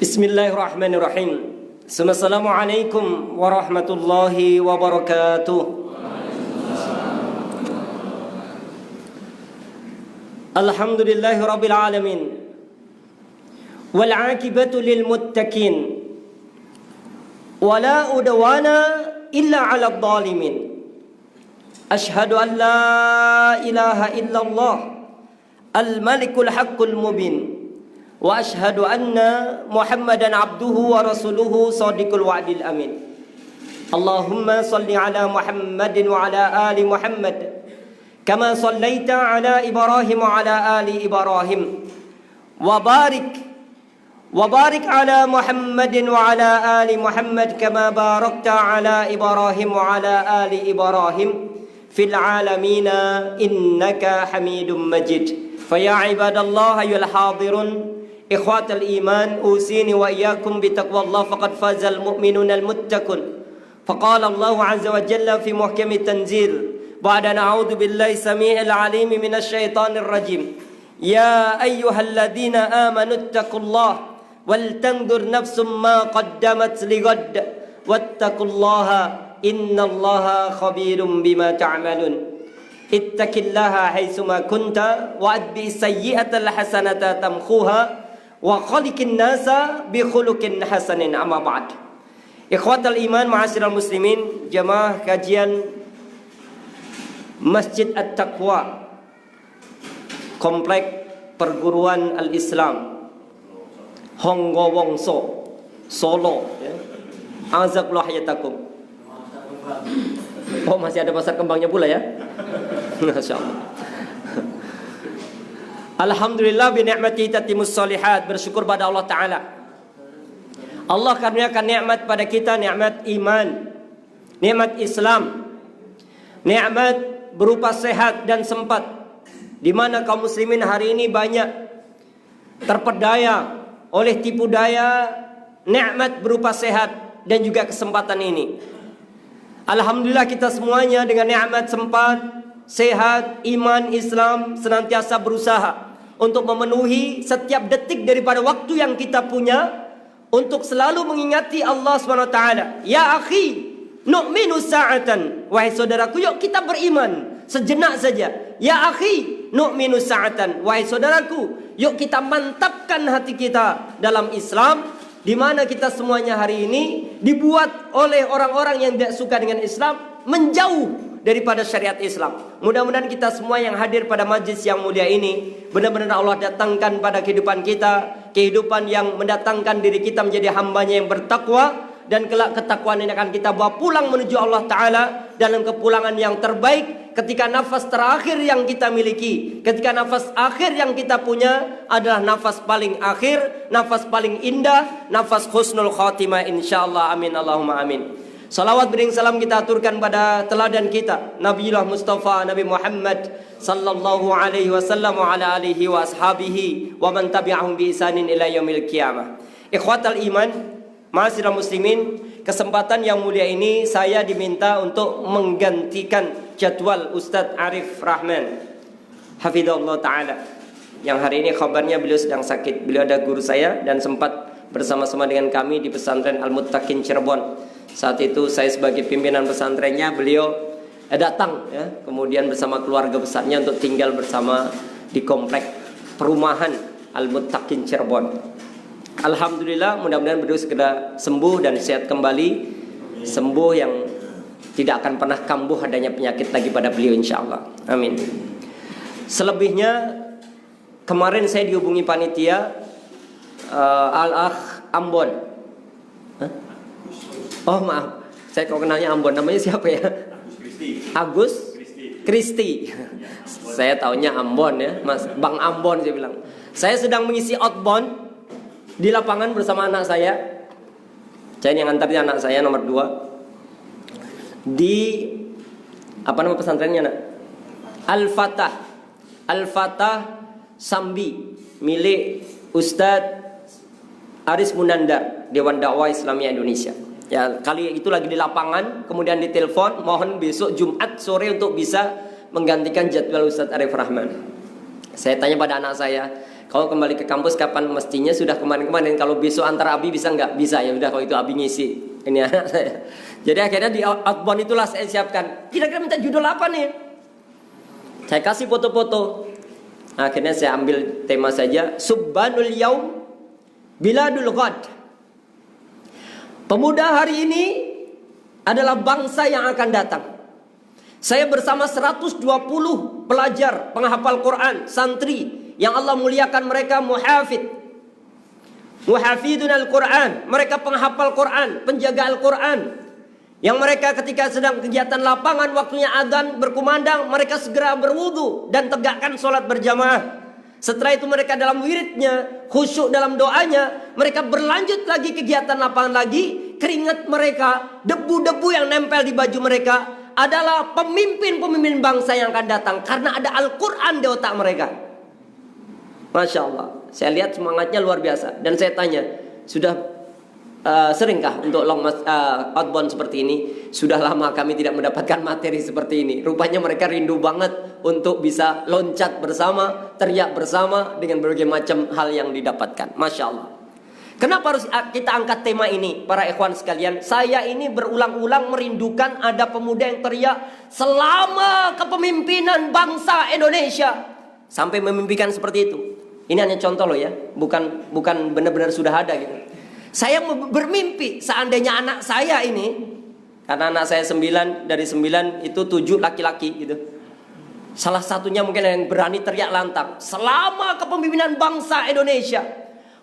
Bismillahirrahmanirrahim. Assalamualaikum warahmatullahi wabarakatuh. Alhamdulillahi rabbil alamin. Wal 'aqibatu lil muttaqin. Wala udwana illa 'alal zalimin. Ashhadu an la ilaha illallah al-malikul haqqul mubin. Wa ashhadu anna Muhammadan abduhu wa rasuluhu shadiqul wa'dil amin. Allahumma salli ala Muhammadin wa ala ali Muhammad kama sallaita ala Ibrahim wa ala ali Ibrahim wa barik ala Muhammadin wa ala ali Muhammad kama barakta ala Ibrahim wa ala ali Ibrahim fil alamin innaka Hamidum Majid. Fa ya ibadallah ayyuhal hadirun ikhwatal iman usini wa iyyakum bitaqwallah faqad fazal mu'minuna almuttaqun. Faqala Allah azza wa jalla fi muhkami tanzil ba'da na'udzu billahi samii'il 'aliim minasy syaithanir rajim. Ya ayyuhalladzina amanu ittaqullaha wal tanzur nafsum ma qaddamat lighad wattaqullaha innallaha khabirum bima ta'malun. Ittaqillaha haitsuma kunta wa adbi sayyi'atal hasanata tamkhuha wa khaliqin nasa bi khuluqin hasanin. Amma ba'd. Ikhwatal iman ma'asyiral muslimin, jamaah kajian Masjid At-Taqwa Komplek Perguruan Al-Islam Honggowongso Solo ya. Azakullah hayatakum. Oh, masih ada pasar kembangnya pula ya. Masyaallah. Alhamdulillah bi ni'mati tatimmus shalihat. Bersyukur pada Allah Ta'ala. Allah karuniakan nikmat pada kita, nikmat iman, nikmat Islam, nikmat berupa sehat dan sempat, di mana kaum muslimin hari ini banyak terpedaya oleh tipu daya nikmat berupa sehat dan juga kesempatan ini. Alhamdulillah kita semuanya dengan nikmat sempat, sehat, iman, Islam senantiasa berusaha untuk memenuhi setiap detik daripada waktu yang kita punya untuk selalu mengingati Allah SWT. Ya akhi, nu'minu sa'atan. Wahai saudaraku, yuk kita beriman sejenak saja. Ya akhi, nu'minu sa'atan. Wahai saudaraku, yuk kita mantapkan hati kita dalam Islam, di mana kita semuanya hari ini dibuat oleh orang-orang yang tidak suka dengan Islam menjauh daripada syariat Islam. Mudah-mudahan kita semua yang hadir pada majlis yang mulia ini benar-benar Allah datangkan pada kehidupan kita, kehidupan yang mendatangkan diri kita menjadi hambanya yang bertakwa, dan kelak ketakwaan ini akan kita bawa pulang menuju Allah Ta'ala dalam kepulangan yang terbaik ketika nafas terakhir yang kita miliki, ketika nafas akhir yang kita punya adalah nafas paling akhir, nafas paling indah, nafas husnul khatimah insyaallah. Amin Allahumma amin. Salawat bering salam kita aturkan pada teladan kita Nabiullah Mustafa Nabi Muhammad sallallahu alaihi wasallam wa ala alihi wa ashabihi wa man tabi'ahum bi ihsanin ila yaumil qiyamah. Ikhwatal iman, ma'asyiral muslimin, kesempatan yang mulia ini saya diminta untuk menggantikan jadwal Ustadz Arif Rahman hafizahullah taala, yang hari ini kabarnya beliau sedang sakit. Beliau ada guru saya dan sempat bersama-sama dengan kami di pesantren Al-Muttaqin Cirebon. Saat itu saya sebagai pimpinan pesantrennya, beliau datang ya, kemudian bersama keluarga besarnya untuk tinggal bersama di komplek perumahan Al-Muttaqin Cirebon. Alhamdulillah, mudah-mudahan beliau segera sembuh dan sehat kembali, sembuh yang tidak akan pernah kambuh adanya penyakit lagi pada beliau insyaallah. Amin. Selebihnya kemarin saya dihubungi panitia Al-Akh Ambon. Oh maaf, saya kok kenalnya Ambon, namanya siapa ya? Agus Kristi. Saya taunya Ambon ya, Mas Bang Ambon saya bilang. Saya sedang mengisi outbound di lapangan bersama anak saya. Saya yang ngantarnya anak saya nomor 2 di apa nama pesantrennya nak? Al-Fatah. Al-Fatah Sambi milik Ustadz Aris Munandar, Dewan Dakwah Islamiyah Indonesia. Ya, kali itu lagi di lapangan, kemudian ditelepon, mohon besok Jumat sore untuk bisa menggantikan jadwal Ustadz Arif Rahman. Saya tanya pada anak saya, Kalau kembali ke kampus kapan? Mestinya sudah kemarin-kemarin. Kalau besok antar Abi bisa nggak? Bisa, ya udah kalau itu Abi ngisi. Ini anak saya. Jadi akhirnya di outbound itulah saya siapkan. Kira-kira minta judul apa nih? Saya kasih foto-foto. Akhirnya saya ambil tema saja, Subbanul Yaum Biladul Ghad. Pemuda hari ini adalah bangsa yang akan datang. Saya bersama 120 pelajar penghafal Quran, santri yang Allah muliakan mereka muhafidun Al-Quran, mereka penghafal Quran, penjaga Al-Quran, yang mereka ketika sedang kegiatan lapangan, waktunya adzan berkumandang, mereka segera berwudu dan tegakkan sholat berjamaah. Setelah itu mereka dalam wiridnya, khusyuk dalam doanya, mereka berlanjut lagi kegiatan lapangan lagi. Keringat mereka, debu-debu yang nempel di baju mereka adalah pemimpin-pemimpin bangsa yang akan datang, karena ada Al-Quran di otak mereka. Masya Allah, saya lihat semangatnya luar biasa. Dan saya tanya, sudah seringkah untuk outbound seperti ini? Sudah lama kami tidak mendapatkan materi seperti ini. Rupanya mereka rindu banget untuk bisa loncat bersama, teriak bersama dengan berbagai macam hal yang didapatkan. Masya Allah. Kenapa harus kita angkat tema ini, para ikhwan sekalian? Saya ini berulang-ulang merindukan ada pemuda yang teriak selama kepemimpinan bangsa Indonesia, sampai memimpikan seperti itu. Ini hanya contoh loh ya, bukan benar-benar sudah ada gitu. Saya bermimpi seandainya anak saya ini, karena anak saya 9, dari 9 itu 7 laki-laki gitu. Salah satunya mungkin yang berani teriak lantang, selama kepemimpinan bangsa Indonesia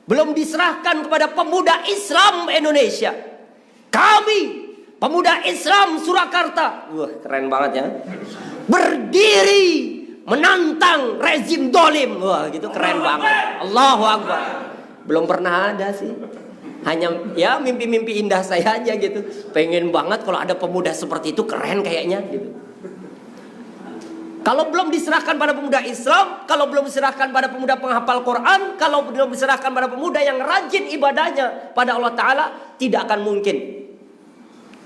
belum diserahkan kepada pemuda Islam Indonesia, kami pemuda Islam Surakarta, wah keren banget ya, berdiri menantang rezim dolim. Wah gitu keren banget. Allahu Akbar. Belum pernah ada sih. Hanya ya mimpi-mimpi indah saya aja gitu. Pengen banget kalau ada pemuda seperti itu, keren kayaknya gitu. Kalau belum diserahkan pada pemuda Islam, kalau belum diserahkan pada pemuda penghafal Quran, kalau belum diserahkan pada pemuda yang rajin ibadahnya pada Allah Ta'ala, tidak akan mungkin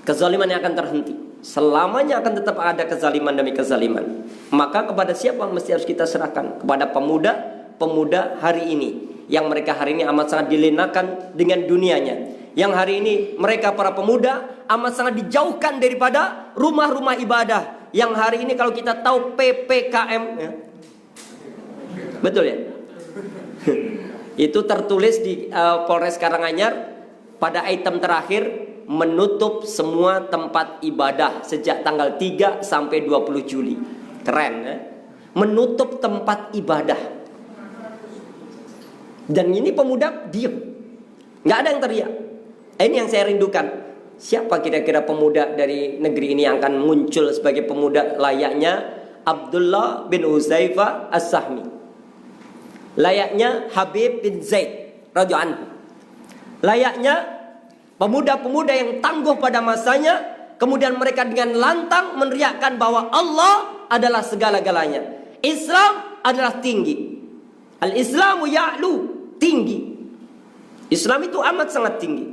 kezaliman yang akan terhenti. Selamanya akan tetap ada kezaliman demi kezaliman. Maka kepada siapa mesti harus kita serahkan? Kepada pemuda hari ini, yang mereka hari ini amat sangat dilenakan dengan dunianya, yang hari ini mereka para pemuda amat sangat dijauhkan daripada rumah-rumah ibadah, yang hari ini kalau kita tahu PPKM ya, betul ya, itu tertulis di Polres Karanganyar pada item terakhir, menutup semua tempat ibadah sejak tanggal 3 sampai 20 Juli. Keren ya? Menutup tempat ibadah. Dan ini pemuda diem, nggak ada yang teriak. Ini yang saya rindukan. Siapa kira-kira pemuda dari negeri ini yang akan muncul sebagai pemuda layaknya Abdullah bin Huzaifah As-Sahmi, layaknya Habib bin Zaid radhiyallahu anhu, layaknya pemuda-pemuda yang tangguh pada masanya, kemudian mereka dengan lantang meneriakkan bahwa Allah adalah segala-galanya. Islam adalah tinggi. Al-Islamu ya'lu, tinggi. Islam itu amat sangat tinggi.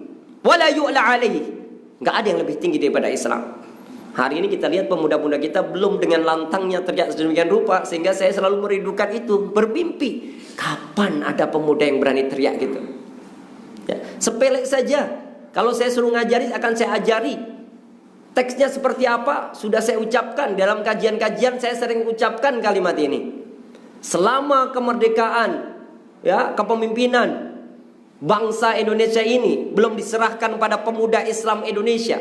Wala yu'la alaihi. Enggak ada yang lebih tinggi daripada Islam. Hari ini kita lihat pemuda-pemuda kita belum dengan lantangnya teriak sedemikian rupa, sehingga saya selalu merindukan itu, bermimpi kapan ada pemuda yang berani teriak gitu. Ya, sepele saja. Kalau saya suruh ngajari, akan saya ajari. Teksnya seperti apa, sudah saya ucapkan. Dalam kajian-kajian saya sering ucapkan kalimat ini. Selama kemerdekaan, ya, kepemimpinan bangsa Indonesia ini belum diserahkan pada pemuda Islam Indonesia,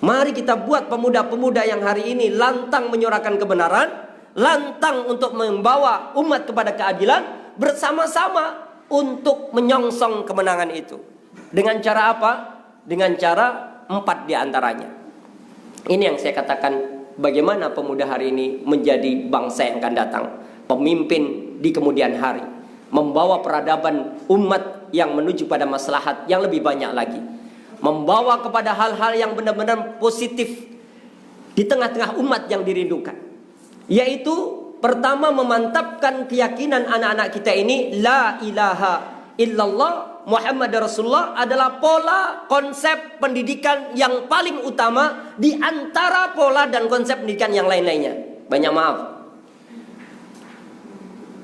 mari kita buat pemuda-pemuda yang hari ini lantang menyuarakan kebenaran, lantang untuk membawa umat kepada keadilan, bersama-sama untuk menyongsong kemenangan itu. Dengan cara apa? Dengan cara 4 diantaranya. Ini yang saya katakan, bagaimana pemuda hari ini menjadi bangsa yang akan datang, pemimpin di kemudian hari, membawa peradaban umat yang menuju pada maslahat yang lebih banyak lagi, membawa kepada hal-hal yang benar-benar positif di tengah-tengah umat yang dirindukan, yaitu pertama memantapkan keyakinan anak-anak kita ini, la ilaha illallah Muhammad Rasulullah adalah pola konsep pendidikan yang paling utama di antara pola dan konsep pendidikan yang lain-lainnya. Banyak maaf,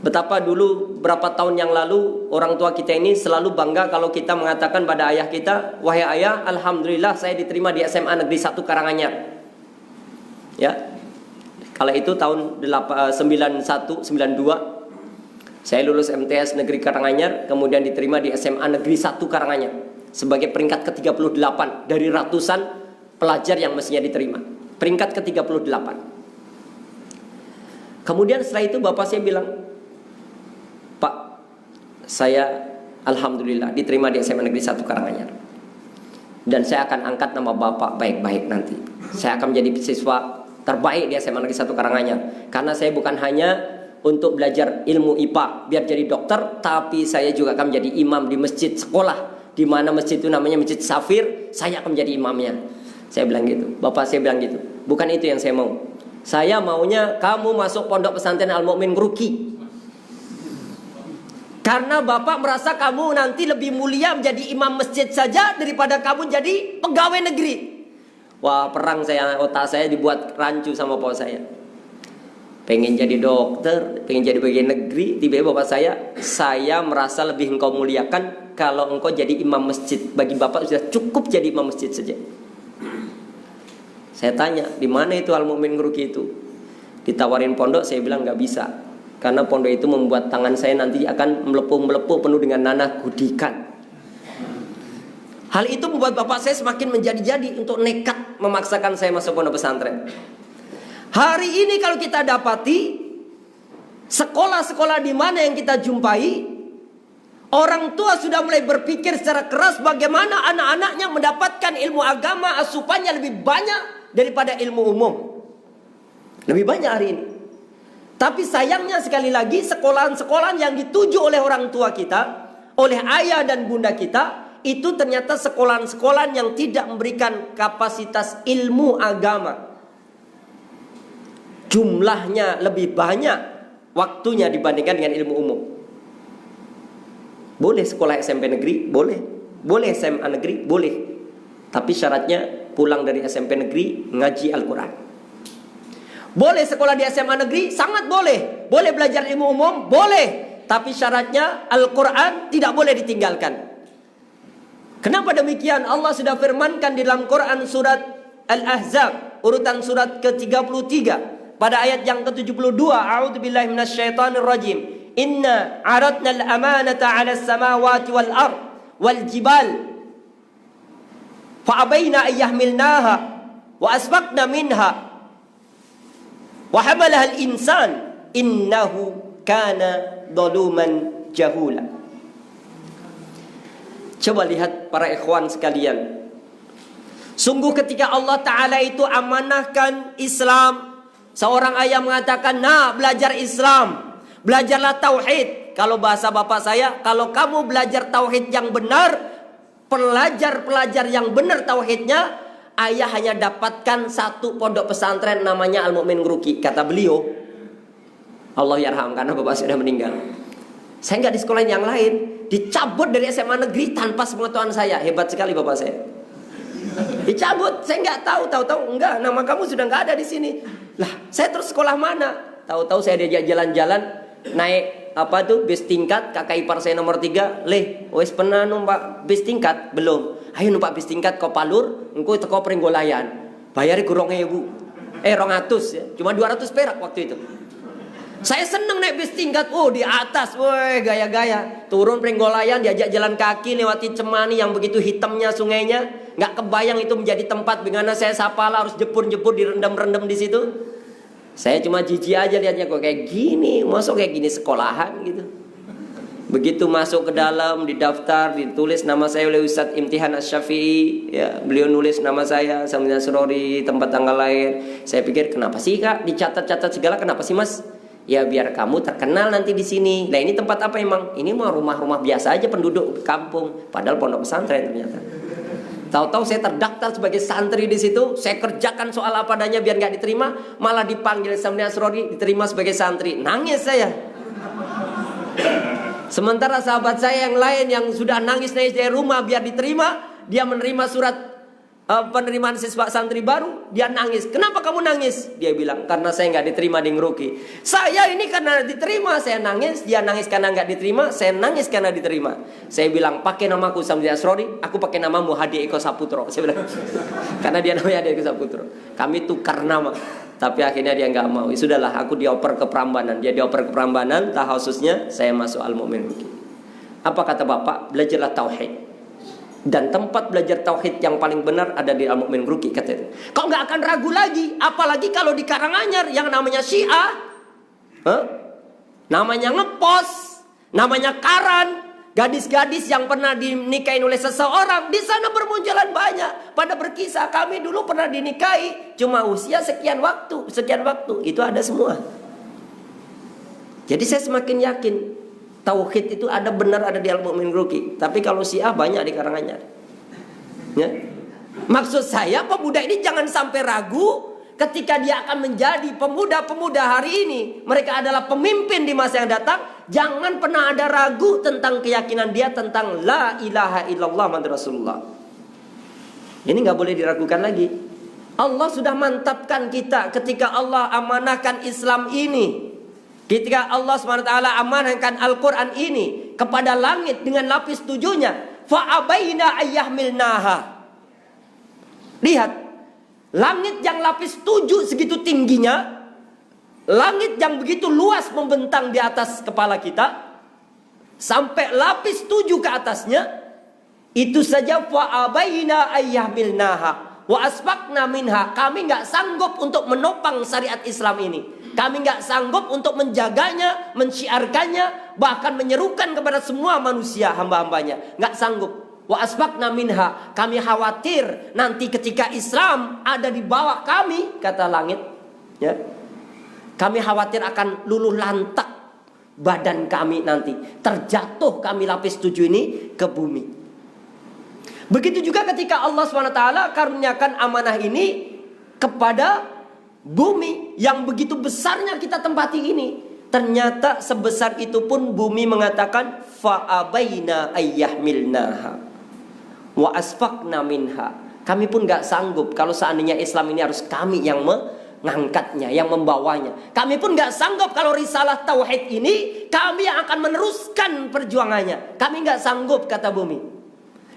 Betapa dulu berapa tahun yang lalu orang tua kita ini selalu bangga kalau kita mengatakan pada ayah kita, "Wahai ayah, alhamdulillah saya diterima di SMA Negeri 1 Karanganyar." Ya. Kala itu tahun 91 92 saya lulus MTS Negeri Karanganyar, kemudian diterima di SMA Negeri 1 Karanganyar sebagai peringkat ke-38 dari ratusan pelajar yang mestinya diterima. Peringkat ke-38. Kemudian setelah itu bapak saya bilang, "Pak, saya alhamdulillah diterima di SMA Negeri 1 Karanganyar. Dan saya akan angkat nama bapak baik-baik nanti. Saya akan menjadi siswa terbaik di SMA Negeri 1 Karanganyar. Karena saya bukan hanya untuk belajar ilmu IPA biar jadi dokter, tapi saya juga akan menjadi imam di masjid sekolah, di mana masjid itu namanya Masjid Safir. Saya akan menjadi imamnya." Saya bilang gitu. Bapak saya bilang gitu. "Bukan itu yang saya mau. Saya maunya kamu masuk pondok pesantren Al-Mu'min Ngeruki. Karena bapak merasa kamu nanti lebih mulia menjadi imam masjid saja daripada kamu jadi pegawai negeri." Wah, perang saya, otak saya dibuat rancu sama bapak saya. Pengen jadi dokter, pengen jadi pegawai negeri. Tiba-tiba bapak saya merasa lebih engkau muliakan kalau engkau jadi imam masjid. Bagi bapak sudah cukup jadi imam masjid saja. Saya tanya, di mana itu Al-Mu'min Ngeruki itu? Ditawarin pondok, saya bilang nggak bisa. Karena pondok itu membuat tangan saya nanti akan melepuh-melepuh penuh dengan nanah gudikan. Hal itu membuat bapak saya semakin menjadi-jadi untuk nekat memaksakan saya masuk pondok pesantren. Hari ini kalau kita dapati sekolah-sekolah di mana yang kita jumpai, orang tua sudah mulai berpikir secara keras bagaimana anak-anaknya mendapatkan ilmu agama asupannya lebih banyak daripada ilmu umum. Lebih banyak hari ini. Tapi sayangnya sekali lagi sekolahan-sekolahan yang dituju oleh orang tua kita, oleh ayah dan bunda kita, itu ternyata sekolahan-sekolahan yang tidak memberikan kapasitas ilmu agama. Jumlahnya lebih banyak waktunya dibandingkan dengan ilmu umum. Boleh sekolah SMP negeri, boleh. Boleh SMA negeri, boleh. Tapi syaratnya pulang dari SMP negeri ngaji Al-Quran. Boleh sekolah di SMA negeri, sangat boleh. Boleh belajar ilmu umum, boleh. Tapi syaratnya Al-Quran tidak boleh ditinggalkan. Kenapa demikian? Allah sudah firmankan di dalam Quran surat Al-Ahzab urutan surat ke-33 pada ayat yang ke-72, a'udzubillahi minasyaitonirrajim. Inna aradna al-amanata 'ala as-samawati wal ard wal jibal fa abaina an yahmilnaha wa asfaqna minha wa hamalaha al-insan innahu kana zaluman jahula. Coba lihat para ikhwan sekalian. Sungguh ketika Allah Ta'ala itu amanahkan Islam, seorang ayah mengatakan, "Nah, belajar Islam, belajarlah tauhid." Kalau bahasa bapak saya, kalau kamu belajar tauhid yang benar, pelajar-pelajar yang benar tauhidnya, ayah hanya dapatkan satu pondok pesantren namanya Al-Mu'min Ngeruki. Kata beliau, Allah yarham, karena bapak sudah meninggal. Saya nggak di sekolah yang lain, dicabut dari SMA negeri tanpa sepengetahuan saya. Hebat sekali bapak saya. Dicabut, saya nggak tahu enggak, nama kamu sudah nggak ada di sini. Lah, saya terus sekolah mana? Tahu-tahu saya diajak jalan-jalan, naik bis tingkat. Kakak ipar saya nomor 3, wes pernah numpak bis tingkat? Belum. Ayo numpak bis tingkat kau Palur, engkau teko Pringgolayan. Bayari ku 2.000. 200 ya. Cuma 200 perak waktu itu. Saya seneng naik bis tingkat, di atas, gaya-gaya. Turun Pringgolayan, diajak jalan kaki lewati Cemani yang begitu hitamnya sungainya. Nggak kebayang itu menjadi tempat bagaimana saya sapala harus jepur-jepur direndam-rendam di situ. Saya cuma jijik aja lihatnya kok kayak gini, masuk kayak gini sekolahan gitu. Begitu masuk ke dalam, didaftar, ditulis nama saya oleh Ustadz Imtihan Asy-Syafi'i, ya, beliau nulis nama saya, Samina Surori, tempat tanggal lahir. Saya pikir kenapa sih Kak dicatat-catat segala, kenapa sih Mas? Ya biar kamu terkenal nanti di sini. Nah ini tempat apa emang? Ini mah rumah-rumah biasa aja penduduk kampung. Padahal pondok pesantren ternyata. Tahu-tahu saya terdaftar sebagai santri di situ. Saya kerjakan soal apa adanya biar nggak diterima. Malah dipanggil Samina Surori diterima sebagai santri. Nangis saya. Sementara sahabat saya yang lain yang sudah nangis-nangis dari rumah biar diterima, dia menerima surat penerimaan siswa santri baru, dia nangis. Kenapa kamu nangis? Dia bilang, karena saya nggak diterima di Ngeruki. Saya ini karena diterima, saya nangis. Dia nangis karena nggak diterima, saya nangis karena diterima. Saya bilang, pakai namaku Samsul Asrori, aku pakai namamu Hadi Eko Saputro. Saya bilang, karena dia namanya Hadi Eko Saputro. Kami tukar nama. Tapi akhirnya dia nggak mau. Sudahlah, aku dioper ke Prambanan. Dia dioper ke Prambanan, tahasusnya saya masuk Al-Mu'min Ruki. Apa kata bapak? Belajarlah tauhid. Dan tempat belajar tauhid yang paling benar ada di Al-Mu'min Ruki, katanya. Kau nggak akan ragu lagi, apalagi kalau di Karanganyar yang namanya Syiah, namanya ngepos, namanya karan, gadis-gadis yang pernah dinikahin oleh seseorang, di sana bermunculan banyak. Pada berkisah, kami dulu pernah dinikahi, cuma usia sekian waktu, itu ada semua. Jadi saya semakin yakin tauhid itu ada benar, ada di Al-Mu'min Ruki. Tapi kalau Syiah banyak di Karanganyar. Ya. Maksud saya, pemuda ini jangan sampai ragu ketika dia akan menjadi pemuda-pemuda hari ini. Mereka adalah pemimpin di masa yang datang. Jangan pernah ada ragu tentang keyakinan dia tentang la ilaha illallah Muhammadur Rasulullah. Ini nggak boleh diragukan lagi. Allah sudah mantapkan kita ketika Allah amanahkan Islam ini. Ketika Allah SWT amanahkan Al-Quran ini kepada langit dengan lapis tujuhnya, fa'abaina ayyahmilnaha. Lihat, langit yang lapis tujuh segitu tingginya, langit yang begitu luas membentang di atas kepala kita, sampai lapis tujuh ke atasnya, itu saja fa'abaina ayyahmilnaha wa asfaqna minha. Kami nggak sanggup untuk menopang syariat Islam ini. Kami nggak sanggup untuk menjaganya, menciarkannya, bahkan menyerukan kepada semua manusia hamba-hambanya. Nggak sanggup. Wa asfaqna minha. Kami khawatir nanti ketika Islam ada di bawah kami, kata langit, ya, kami khawatir akan luluh lantak badan kami nanti. Terjatuh kami lapis tujuh ini ke bumi. Begitu juga ketika Allah SWT karuniakan amanah ini kepada bumi yang begitu besarnya kita tempati ini. Ternyata sebesar itu pun bumi mengatakan fa'abaina ayyahmilnaha wa asfaqna minha. Kami pun gak sanggup kalau seandainya Islam ini harus kami yang mengangkatnya, yang membawanya. Kami pun gak sanggup kalau risalah tauhid ini kami yang akan meneruskan perjuangannya. Kami gak sanggup, kata bumi.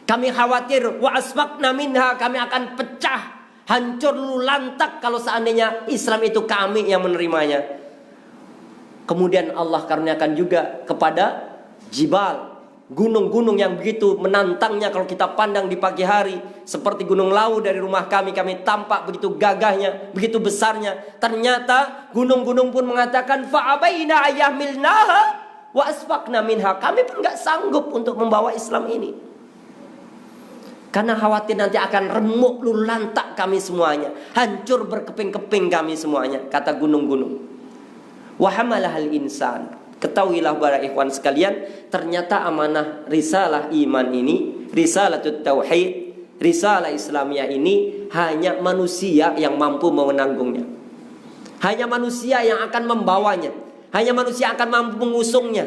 Kami khawatir wa asfaqna minha, kami akan pecah, hancur lulu lantak kalau seandainya Islam itu kami yang menerimanya. Kemudian Allah karuniakan juga kepada jibal, gunung-gunung yang begitu menantangnya kalau kita pandang di pagi hari. Seperti gunung Lau dari rumah kami tampak begitu gagahnya, begitu besarnya. Ternyata gunung-gunung pun mengatakan fa'abaina ayyahmilnaha wa asfaqna minha. Kami pun gak sanggup untuk membawa Islam ini. Karena khawatir nanti akan remuk lulu lantak kami semuanya, hancur berkeping-keping kami semuanya, kata gunung-gunung. Wa hamalahal insan. Ketahuilah para ikhwan sekalian, ternyata amanah risalah iman ini, risalatut tauhid, risalah Islamiyah ini hanya manusia yang mampu menanggungnya. Hanya manusia yang akan membawanya, hanya manusia yang akan mampu mengusungnya,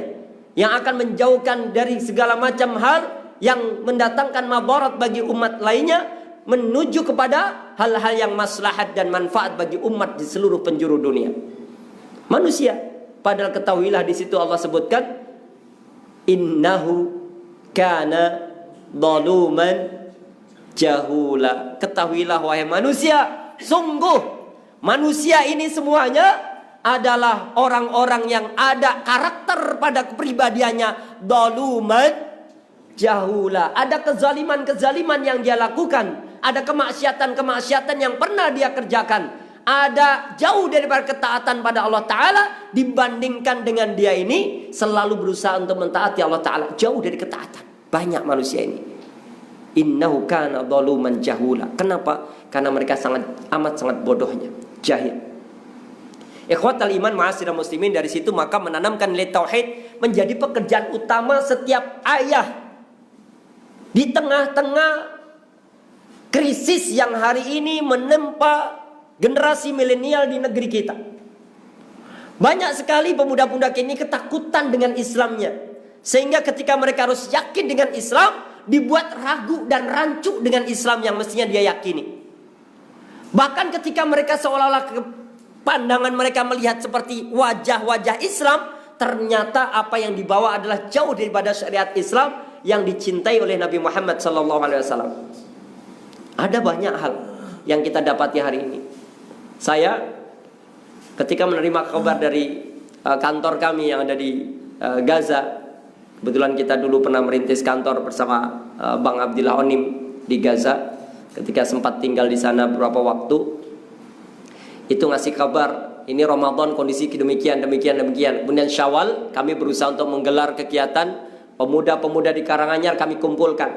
yang akan menjauhkan dari segala macam hal yang mendatangkan mabarat bagi umat lainnya, menuju kepada hal-hal yang maslahat dan manfaat bagi umat di seluruh penjuru dunia. Manusia, padahal ketahuilah di situ Allah sebutkan innahu kana zaluman jahula. Ketahuilah wahai manusia, sungguh manusia ini semuanya adalah orang-orang yang ada karakter pada kepribadiannya zaluman jahula. Ada kezaliman-kezaliman yang dia lakukan, ada kemaksiatan-kemaksiatan yang pernah dia kerjakan, ada jauh daripada ketaatan pada Allah Ta'ala. Dibandingkan dengan dia ini selalu berusaha untuk mentaati Allah Ta'ala, jauh dari ketaatan. Banyak manusia ini innahu kana zaluman jahula. Kenapa? Karena mereka amat sangat bodohnya, jahil. Ikhwatal iman ma'asyiral muslimin, dari situ maka menanamkan nilai tauhid menjadi pekerjaan utama setiap ayah. Di tengah-tengah krisis yang hari ini menempa generasi milenial di negeri kita, banyak sekali pemuda-pemuda kini ketakutan dengan Islamnya. Sehingga ketika mereka harus yakin dengan Islam, dibuat ragu dan rancu dengan Islam yang mestinya dia yakini. Bahkan ketika mereka seolah-olah pandangan mereka melihat seperti wajah-wajah Islam, ternyata apa yang dibawa adalah jauh daripada syariat Islam yang dicintai oleh Nabi Muhammad SAW. Ada banyak hal yang kita dapati hari ini. Saya ketika menerima kabar dari kantor kami yang ada di Gaza, kebetulan kita dulu pernah merintis kantor bersama Bang Abdillah Onim di Gaza. Ketika sempat tinggal di sana beberapa waktu, itu ngasih kabar, ini Ramadan kondisi demikian. Kemudian Syawal kami berusaha untuk menggelar kegiatan pemuda-pemuda di Karanganyar, kami kumpulkan.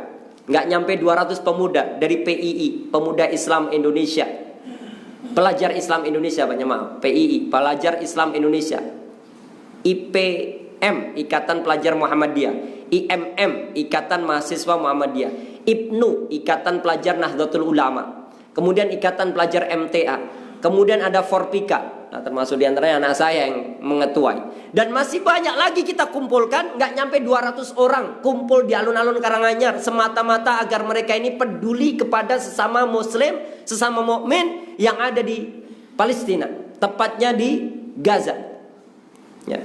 Nggak nyampe 200 pemuda dari PII, Pemuda Islam Indonesia, Pelajar Islam Indonesia, PII, Pelajar Islam Indonesia, IPM, Ikatan Pelajar Muhammadiyah, IMM, Ikatan Mahasiswa Muhammadiyah, IPNU, Ikatan Pelajar Nahdlatul Ulama, kemudian Ikatan Pelajar MTA, kemudian ada Forpika, nah, termasuk diantaranya anak saya yang mengetuai, dan masih banyak lagi kita kumpulkan. Nggak nyampe 200 orang kumpul di alun-alun Karanganyar, semata-mata agar mereka ini peduli kepada sesama muslim, sesama mukmin yang ada di Palestina, tepatnya di Gaza ya.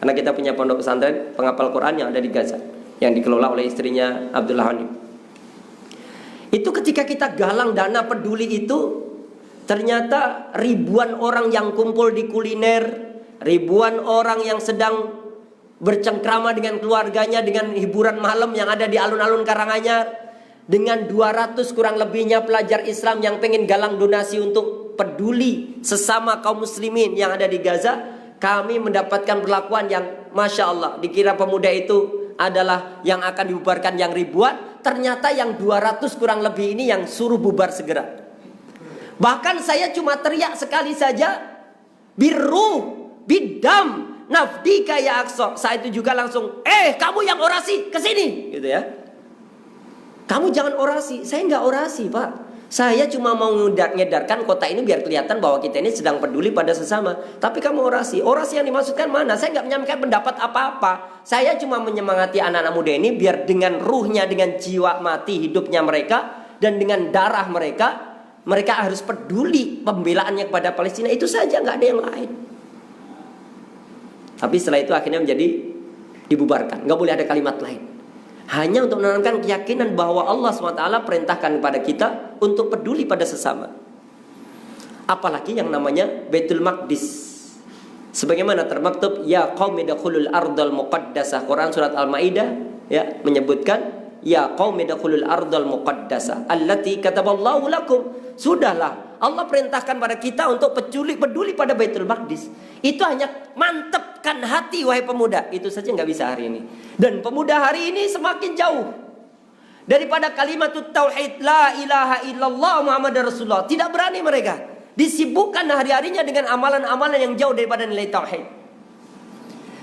Karena kita punya pondok pesantren penghafal Quran yang ada di Gaza, yang dikelola oleh istrinya Abdullah Hanim. Itu ketika kita galang dana peduli itu, ternyata ribuan orang yang kumpul di kuliner, ribuan orang yang sedang bercengkrama dengan keluarganya dengan hiburan malam yang ada di alun-alun Karanganyar, dengan 200 kurang lebihnya pelajar Islam yang pengen galang donasi untuk peduli sesama kaum muslimin yang ada di Gaza. Kami mendapatkan perlakuan yang Masya Allah, dikira pemuda itu adalah yang akan dibubarkan yang ribuan, ternyata yang 200 kurang lebih ini yang suruh bubar segera. Bahkan saya cuma teriak sekali saja, birruh bidam nafdika ya Aqsa. Saat itu juga langsung, kamu yang orasi kesini, gitu ya. Kamu jangan orasi. Saya nggak orasi, Pak. Saya cuma mau ngedarkan kota ini biar kelihatan bahwa kita ini sedang peduli pada sesama. Tapi kamu orasi. Orasi yang dimaksudkan mana? Saya nggak menyampaikan pendapat apa-apa. Saya cuma menyemangati anak-anak muda ini biar dengan ruhnya, dengan jiwa mati hidupnya mereka, dan dengan darah mereka, mereka harus peduli pembelaannya kepada Palestina. Itu saja, nggak ada yang lain. Tapi setelah itu akhirnya menjadi dibubarkan. Nggak boleh ada kalimat lain. Hanya untuk menanamkan keyakinan bahwa Allah SWT perintahkan kepada kita untuk peduli pada sesama. Apalagi yang namanya Baitul Maqdis. Sebagaimana termaktub, ya qaumi dakhulul ardal muqaddasah. Quran surat Al-Maidah ya menyebutkan, ya qaumi dakhulul ardal muqaddasah allati kataballahu lakum. Sudahlah, Allah perintahkan pada kita untuk peduli pada Baitul Maqdis. Itu hanya mantapkan hati wahai pemuda. Itu saja nggak bisa hari ini. Dan pemuda hari ini semakin jauh daripada kalimat tauhid la ilaha illallah Muhammadar Rasulullah. Tidak berani mereka. Disibukkan hari-harinya dengan amalan-amalan yang jauh daripada nilai tauhid.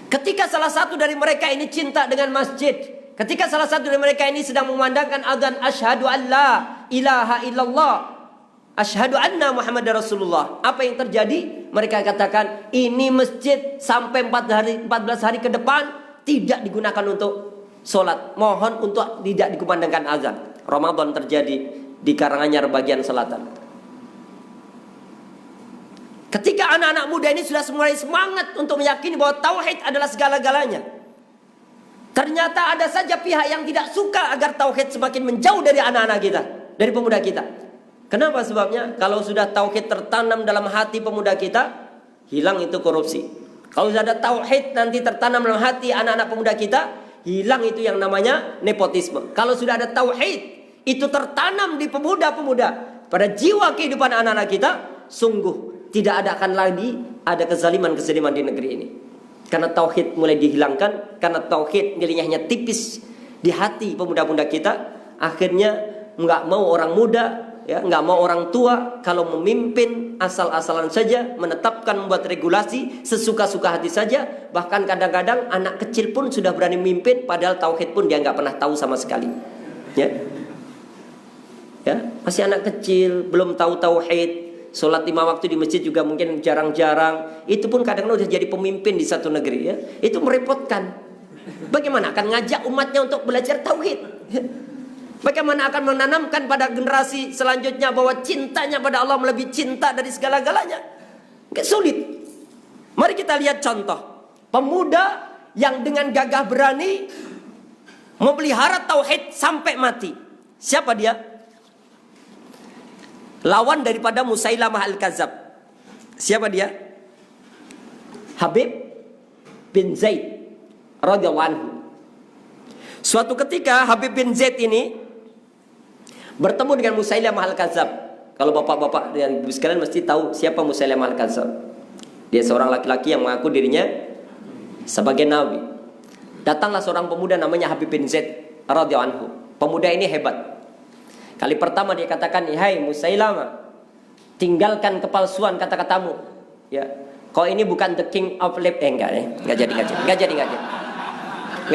Ketika salah satu dari mereka ini cinta dengan masjid, ketika salah satu dari mereka ini sedang memandangkan azan asyhadu an la ilaha illallah, asyhadu anna Muhammadar Rasulullah, apa yang terjadi? Mereka katakan, ini masjid sampai 14 hari ke depan tidak digunakan untuk sholat. Mohon untuk tidak dikumandangkan azan. Ramadan terjadi di Karanganyar bagian selatan. Ketika anak-anak muda ini sudah mulai semangat untuk meyakini bahwa tauhid adalah segala-galanya, ternyata ada saja pihak yang tidak suka agar tauhid semakin menjauh dari anak-anak kita, dari pemuda kita. Kenapa sebabnya? Kalau sudah tauhid tertanam dalam hati pemuda kita, hilang itu korupsi. Kalau sudah ada tauhid nanti tertanam dalam hati anak-anak pemuda kita, hilang itu yang namanya nepotisme. Kalau sudah ada tauhid itu tertanam di pemuda-pemuda, pada jiwa kehidupan anak-anak kita, sungguh tidak akan lagi ada kezaliman-kezaliman di negeri ini. Karena tauhid mulai dihilangkan, karena tauhid nilainya hanya tipis di hati pemuda-pemuda kita, akhirnya nggak mau orang muda, ya, nggak mau orang tua, kalau memimpin asal-asalan saja, menetapkan membuat regulasi sesuka-suka hati saja. Bahkan kadang-kadang anak kecil pun sudah berani memimpin, padahal tauhid pun dia nggak pernah tahu sama sekali. Ya, masih anak kecil, belum tahu tauhid. Sholat 5 waktu di masjid juga mungkin jarang-jarang. Itu pun kadang-kadang udah jadi pemimpin di satu negeri, ya. Itu merepotkan. Bagaimana akan ngajak umatnya untuk belajar tauhid? Bagaimana akan menanamkan pada generasi selanjutnya bahwa cintanya pada Allah melebihi cinta dari segala-galanya? Sulit. Mari kita lihat contoh pemuda yang dengan gagah berani memelihara tauhid sampai mati. Siapa dia? Lawan daripada Musailamah Al-Kadzab. Siapa dia? Habib bin Zaid radhiyallahu anhu. Suatu ketika Habib bin Zaid ini bertemu dengan Musailamah Al-Kadzab. Kalau bapak-bapak dan ibu sekalian mesti tahu siapa Musailamah Al-Kadzab. Dia seorang laki-laki yang mengaku dirinya sebagai nabi. Datanglah seorang pemuda namanya Habib bin Zaid radhiyallahu anhu. Pemuda ini hebat. Kali pertama dia katakan, "Hai Musailamah, tinggalkan kepalsuan kata-katamu. Ya, kau ini bukan the king of lip." Enggak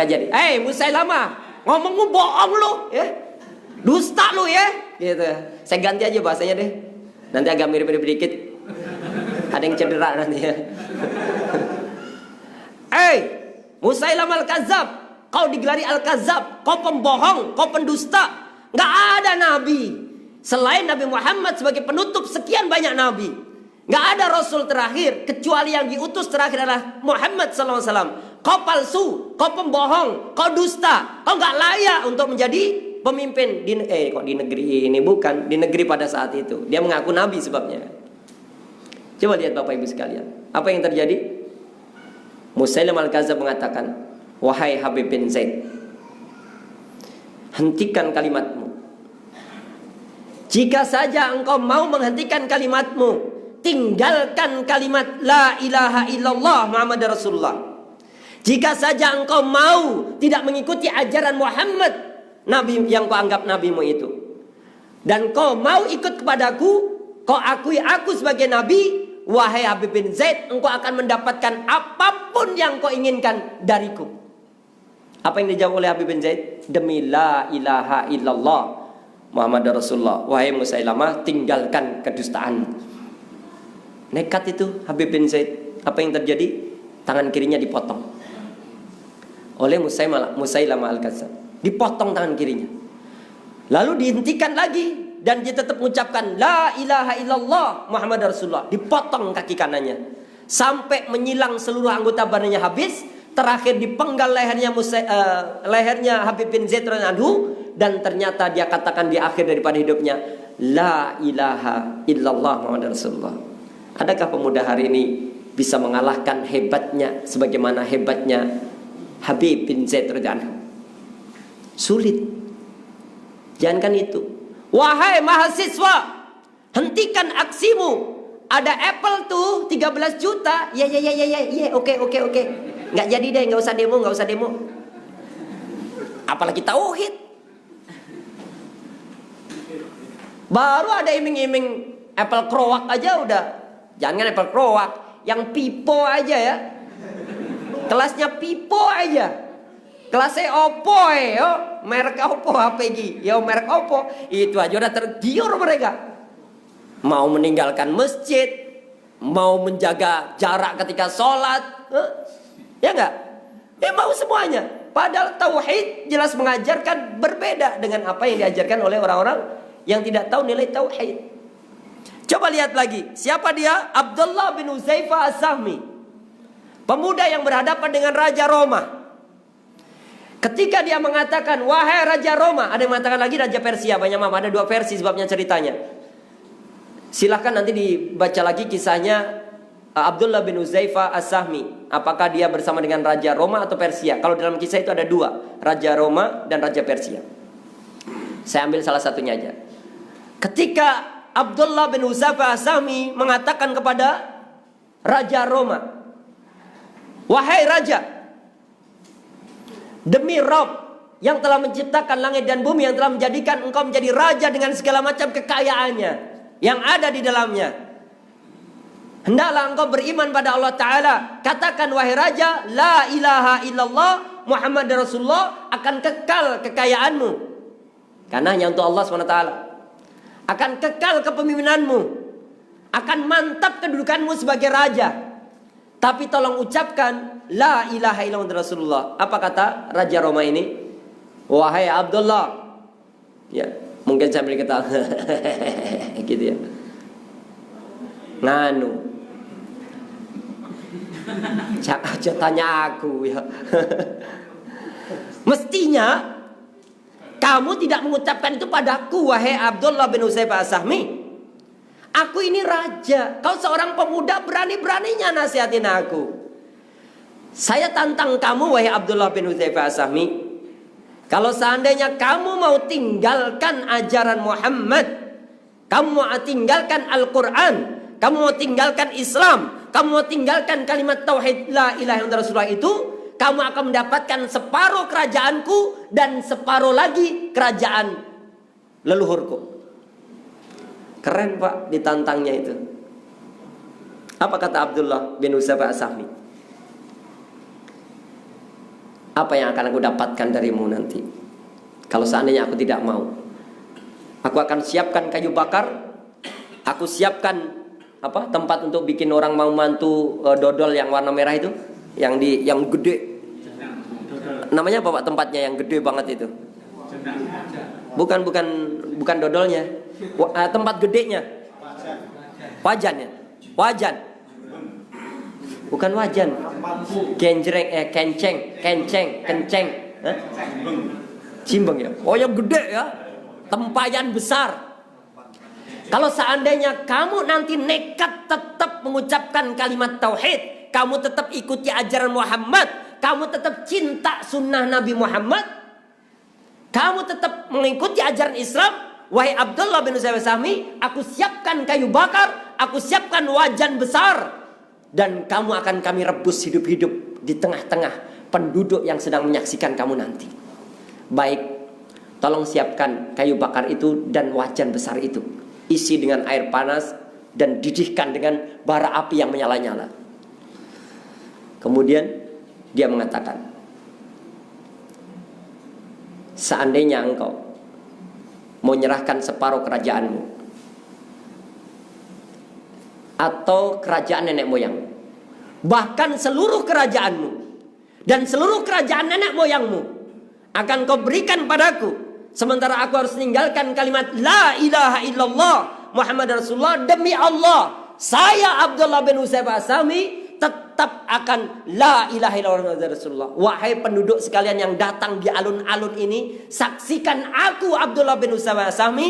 jadi. "Hei Musailamah, ngomongmu bohong lu, ya. Dusta lu ya." Gitu. Saya ganti aja bahasanya deh. Nanti agak mirip-mirip dikit. Ada yang cedera nanti ya. "Hei Musailamah Al-Kadzab, kau digelari Al-Kadzab, kau pembohong, kau pendusta. Nggak ada nabi selain Nabi Muhammad sebagai penutup sekian banyak nabi. Nggak ada rasul terakhir kecuali yang diutus terakhir adalah Muhammad SAW. Kau palsu, kau pembohong, kau dusta, kau nggak layak untuk menjadi pemimpin di negeri ini." Bukan di negeri pada saat itu. Dia mengaku nabi sebabnya. Coba lihat Bapak Ibu sekalian, apa yang terjadi? Musailamah Al-Kadzab mengatakan, "Wahai Habib bin Zaid, hentikan kalimatmu. Jika saja engkau mau menghentikan kalimatmu, tinggalkan kalimat la ilaha illallah Muhammad Rasulullah. Jika saja engkau mau tidak mengikuti ajaran Muhammad, nabi yang kau anggap nabimu itu, dan kau mau ikut kepadaku, kau akui aku sebagai nabi, wahai Habib bin Zaid, engkau akan mendapatkan apapun yang kau inginkan dariku." Apa yang dijawab oleh Habib bin Zaid? "Demi la ilaha illallah Muhammad Rasulullah, wahai Musailamah, tinggalkan kedustaan." Nekat itu Habib bin Zaid. Apa yang terjadi? Tangan kirinya dipotong oleh Musailamah Al-Kadzab. Dipotong tangan kirinya. Lalu dihentikan lagi dan dia tetap mengucapkan la ilaha illallah Muhammad Rasulullah. Dipotong kaki kanannya sampai menyilang seluruh anggota badannya habis. Terakhir dipenggal lehernya Habib bin Zaid radhiyallahu anhu, dan ternyata dia katakan di akhir daripada hidupnya, la ilaha illallah Muhammad Rasulullah. Adakah pemuda hari ini bisa mengalahkan hebatnya sebagaimana hebatnya Habib bin Zaid radhiyallahu anhu? Sulit. Jangankan itu. Wahai mahasiswa, hentikan aksimu. Ada Apple tuh 13 juta. Ya, oke. Nggak jadi deh, nggak usah demo. Apalagi tauhid. Baru ada iming-iming Apple Crowak aja udah. Jangan Apple Crowak, yang Pipo aja ya. Kelasnya Pipo aja. Kelasnya Oppo yo, merek Oppo HPG, yo merek Oppo. Itu aja udah tergiur mereka. Mau meninggalkan masjid, mau menjaga jarak ketika sholat, ya enggak? Mau semuanya. Padahal tauhid jelas mengajarkan berbeda dengan apa yang diajarkan oleh orang-orang yang tidak tahu nilai tauhid. Coba lihat lagi, siapa dia? Abdullah bin Huzaifah As-Sahmi, pemuda yang berhadapan dengan Raja Roma. Ketika dia mengatakan, wahai Raja Roma, ada yang mengatakan lagi Raja Persia, banyak ada dua versi sebabnya ceritanya. Silahkan nanti dibaca lagi kisahnya Abdullah bin Huzaifah As-Sahmi. Apakah dia bersama dengan Raja Roma atau Persia? Kalau dalam kisah itu ada dua, Raja Roma dan Raja Persia. Saya ambil salah satunya aja. Ketika Abdullah bin Huzaifah As-Sahmi mengatakan kepada Raja Roma, wahai Raja, demi Rabb yang telah menciptakan langit dan bumi, yang telah menjadikan engkau menjadi raja dengan segala macam kekayaannya yang ada di dalamnya, hendaklah engkau beriman pada Allah Ta'ala. Katakan wahai Raja, la ilaha illallah Muhammad Rasulullah, akan kekal kekayaanmu karena hanya untuk Allah SWT. Akan kekal kepemimpinanmu, akan mantap kedudukanmu sebagai raja. Tapi tolong ucapkan la ilaha illallah Rasulullah. Apa kata Raja Roma ini? Wahai Abdullah. Ya, mungkin sambil ketawa. Gitu ya. Nganu. Jangan aja tanya aku ya. Mestinya kamu tidak mengucapkan itu padaku, wahai Abdullah bin Hudzaifah As-Sahmi. Aku ini raja, kau seorang pemuda, berani-beraninya nasihatin aku. Saya tantang kamu, wahai Abdullah bin Hudzaifah As-Sahmi. Kalau seandainya kamu mau tinggalkan ajaran Muhammad, kamu mau tinggalkan Al-Quran, kamu mau tinggalkan Islam, kamu mau tinggalkan kalimat tauhid la ilaha illallah Rasulullah itu, kamu akan mendapatkan separuh kerajaanku dan separuh lagi kerajaan leluhurku. Keren Pak ditantangnya itu. Apa kata Abdullah bin Hudzaifah As-Sahmi? Apa yang akan aku dapatkan darimu nanti kalau seandainya aku tidak mau? Aku akan siapkan kayu bakar. Aku siapkan tempat untuk bikin orang mau mantu dodol yang warna merah itu, yang gede. Namanya apa Pak tempatnya yang gede banget itu? Bukan dodolnya. Tempat gedenya. Wajan ya. Wajan. Bukan wajan. Kenceng. Hah? Cimbeng ya. Oh yang gede ya. Tempayan besar. Kalau seandainya kamu nanti nekat tetap mengucapkan kalimat tauhid, kamu tetap ikuti ajaran Muhammad, kamu tetap cinta sunnah Nabi Muhammad, kamu tetap mengikuti ajaran Islam, wahai Abdullah bin Hudzaifah As-Sahmi, aku siapkan kayu bakar, aku siapkan wajan besar, dan kamu akan kami rebus hidup-hidup di tengah-tengah penduduk yang sedang menyaksikan kamu nanti. Baik, tolong siapkan kayu bakar itu dan wajan besar itu. Isi dengan air panas dan didihkan dengan bara api yang menyala-nyala. Kemudian dia mengatakan, seandainya engkau mau menyerahkan separuh kerajaanmu atau kerajaan nenek moyangmu, bahkan seluruh kerajaanmu dan seluruh kerajaan nenek moyangmu akan kau berikan padaku, sementara aku harus meninggalkan kalimat la ilaha illallah Muhammad Rasulullah, demi Allah saya Abdullah bin Hudzaifah As-Sahmi tetap akan la ilaha illallah Rasulullah. Wahai penduduk sekalian yang datang di alun-alun ini, saksikan aku Abdullah bin Hudzaifah As-Sahmi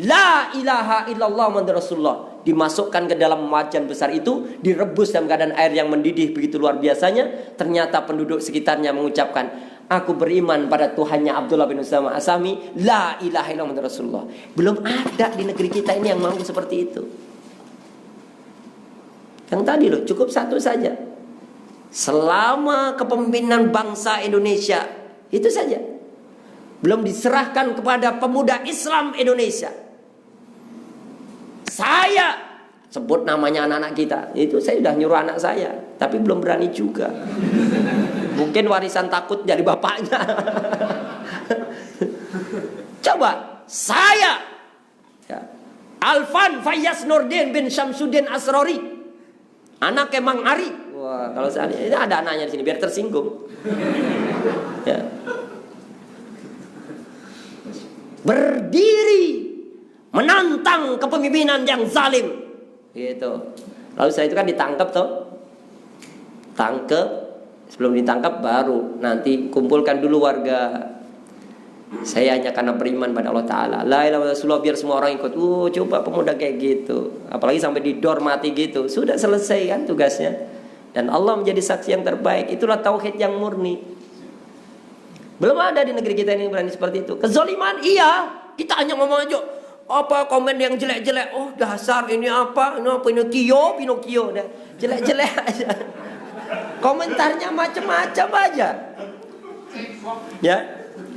la ilaha illallah Muhammad Rasulullah. Dimasukkan ke dalam wajan besar itu, direbus dalam keadaan air yang mendidih begitu luar biasanya. Ternyata penduduk sekitarnya mengucapkan, aku beriman pada Tuhannya Abdullah bin Hudzaifah As-Sahmi, la ilaha illallah Muhammad Rasulullah. Belum ada di negeri kita ini yang mampu seperti itu. Yang tadi loh, cukup satu saja. Selama kepemimpinan bangsa Indonesia, itu saja. Belum diserahkan kepada pemuda Islam Indonesia. Saya sebut namanya anak-anak kita. Itu saya sudah nyuruh anak saya, tapi belum berani juga. Mungkin warisan takut dari bapaknya. Coba saya Alfan Fayyaz Nurdin bin Syamsuddin Asrori, anak Mang Ari. Wah, kalau seandainya ini ada anaknya di sini biar tersinggung. Ya. Berdiri menantang kepemimpinan yang zalim. Gitu. Lalu saya itu kan ditangkap toh. Tangkap, sebelum ditangkap baru nanti kumpulkan dulu warga. Saya hanya karena beriman pada Allah Ta'ala, la ilaha illallah, biar semua orang ikut. Coba pemuda kayak gitu, apalagi sampai didor mati gitu. Sudah selesai kan tugasnya. Dan Allah menjadi saksi yang terbaik. Itulah tauhid yang murni. Belum ada di negeri kita ini yang berani seperti itu. Kezaliman iya, kita hanya ngomong aja apa komen yang jelek-jelek. Oh dasar ini apa, Pinocchio dah. Jelek-jelek aja. Komentarnya macam-macam aja. Ya.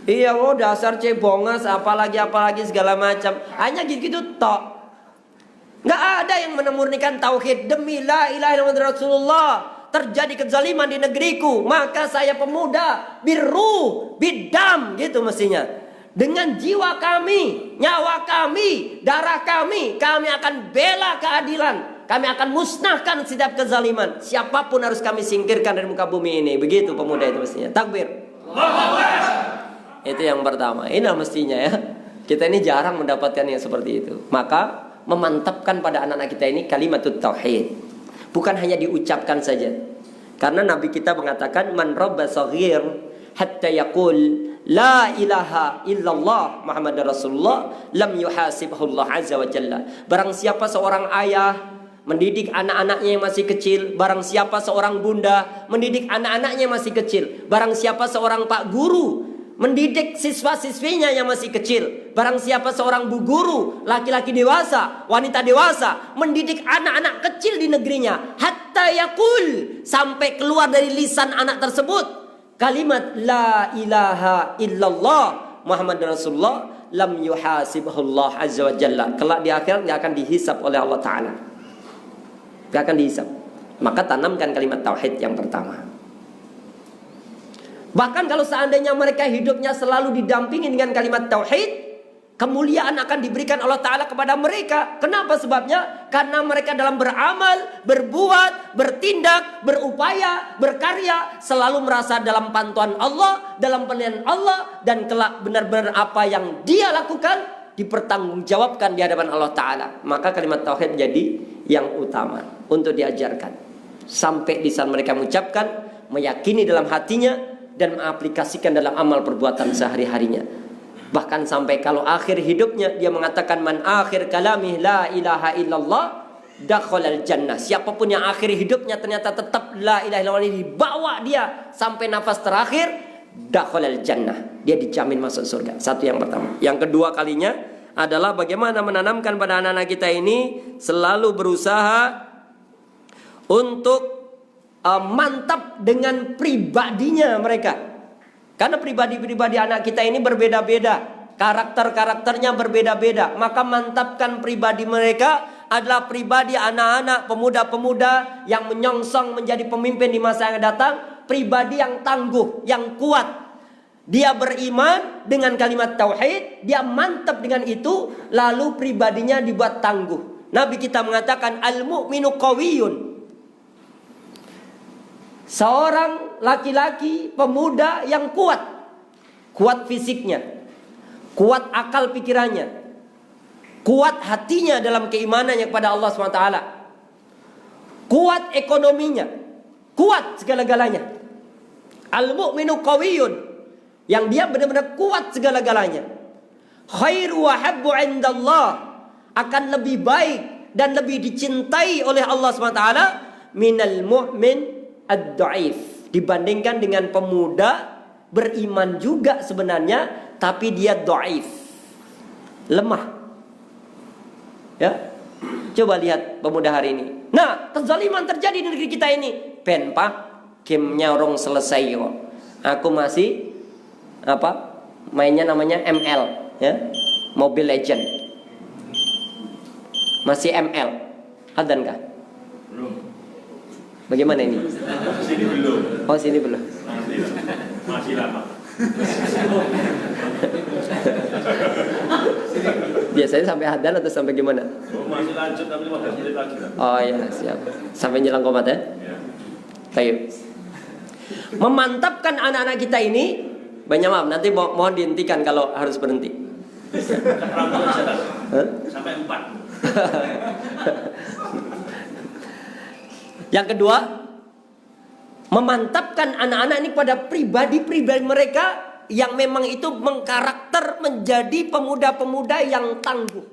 Iya, oh dasar cebongas, apalagi segala macam. Hanya gitu tok. Nggak ada yang menamurnikan tauhid. Demi la ilaha illallah Rasulullah, terjadi kezaliman di negeriku, maka saya pemuda biru bidam gitu mestinya. Dengan jiwa kami, nyawa kami, darah kami akan bela keadilan. Kami akan musnahkan setiap kezaliman. Siapapun harus kami singkirkan dari muka bumi ini. Begitu pemuda itu mestinya. Takbir. Itu yang pertama. Ini mestinya ya. Kita ini jarang mendapatkan yang seperti itu. Maka memantapkan pada anak-anak kita ini kalimatut tauhid. Bukan hanya diucapkan saja. Karena Nabi kita mengatakan man rabba saghir hatta yaqul la ilaha illallah Muhammad Rasulullah lam yuhasibhu Allah azza wa jalla. Barang siapa seorang ayah mendidik anak-anaknya yang masih kecil, barang siapa seorang bunda mendidik anak-anaknya yang masih kecil, barang siapa seorang pak guru mendidik siswa-siswinya yang masih kecil, barang siapa seorang bu guru, laki-laki dewasa, wanita dewasa mendidik anak-anak kecil di negerinya, hatta yaqul, sampai keluar dari lisan anak tersebut kalimat la ilaha illallah Muhammad Rasulullah, lam yuhasibullah azza wa jalla. Kelak di akhirat tidak akan dihisab oleh Allah Ta'ala, tidak akan dihisab. Maka tanamkan kalimat tauhid yang pertama. Bahkan kalau seandainya mereka hidupnya selalu didampingi dengan kalimat tauhid, kemuliaan akan diberikan Allah Ta'ala kepada mereka. Kenapa sebabnya? Karena mereka dalam beramal, berbuat, bertindak, berupaya, berkarya selalu merasa dalam pantuan Allah, dalam penilaian Allah, dan kelak benar-benar apa yang dia lakukan dipertanggungjawabkan di hadapan Allah Ta'ala. Maka kalimat tauhid jadi yang utama untuk diajarkan. Sampai di saat mereka mengucapkan, meyakini dalam hatinya, dan mengaplikasikan dalam amal perbuatan sehari-harinya. Bahkan sampai kalau akhir hidupnya dia mengatakan man akhir kalamih la ilaha illallah dakhalal jannah. Siapapun yang akhir hidupnya ternyata tetap la ilaha illallah ini dibawa dia sampai nafas terakhir, dakhalal jannah, dia dijamin masuk surga. Satu yang pertama. Yang kedua kalinya adalah bagaimana menanamkan pada anak-anak kita ini selalu berusaha untuk mantap dengan pribadinya mereka. Karena pribadi-pribadi anak kita ini berbeda-beda, karakter-karakternya berbeda-beda. Maka mantapkan pribadi mereka adalah pribadi anak-anak pemuda-pemuda yang menyongsong menjadi pemimpin di masa yang datang. Pribadi yang tangguh, yang kuat. Dia beriman dengan kalimat tauhid, dia mantap dengan itu, lalu pribadinya dibuat tangguh. Nabi kita mengatakan al-mu'minu qawiyyun. Seorang laki-laki pemuda yang kuat. Kuat fisiknya, kuat akal pikirannya, kuat hatinya dalam keimanannya kepada Allah SWT, kuat ekonominya, kuat segala-galanya. Al-mu'minu qawiyyun, yang dia benar-benar kuat segala-galanya. Khairu wa habbu indallah, akan lebih baik dan lebih dicintai oleh Allah SWT minal mu'min ad-dhaif, dibandingkan dengan pemuda beriman juga sebenarnya tapi dia dhaif, lemah. Ya, coba lihat pemuda hari ini. Nah, kezaliman terjadi di negeri kita ini. Ben pak, gamenya orang selesai kok. Aku masih mainnya namanya ML, ya, Mobile Legend. Masih ML. Adankah? Belum. Bagaimana ini? Sini belum. Oh, sini belum. Masih lama. Biasanya sampai hadan atau sampai gimana? Oh, masih lanjut tapi 15 menit lagi. Oh iya, siap. Sampai jelang komat ya? Ya. Baik. Memantapkan anak-anak kita ini, banyak maaf, nanti mohon dihentikan kalau harus berhenti. Sampai 4. Yang kedua, memantapkan anak-anak ini pada pribadi-pribadi mereka yang memang itu mengkarakter menjadi pemuda-pemuda yang tangguh.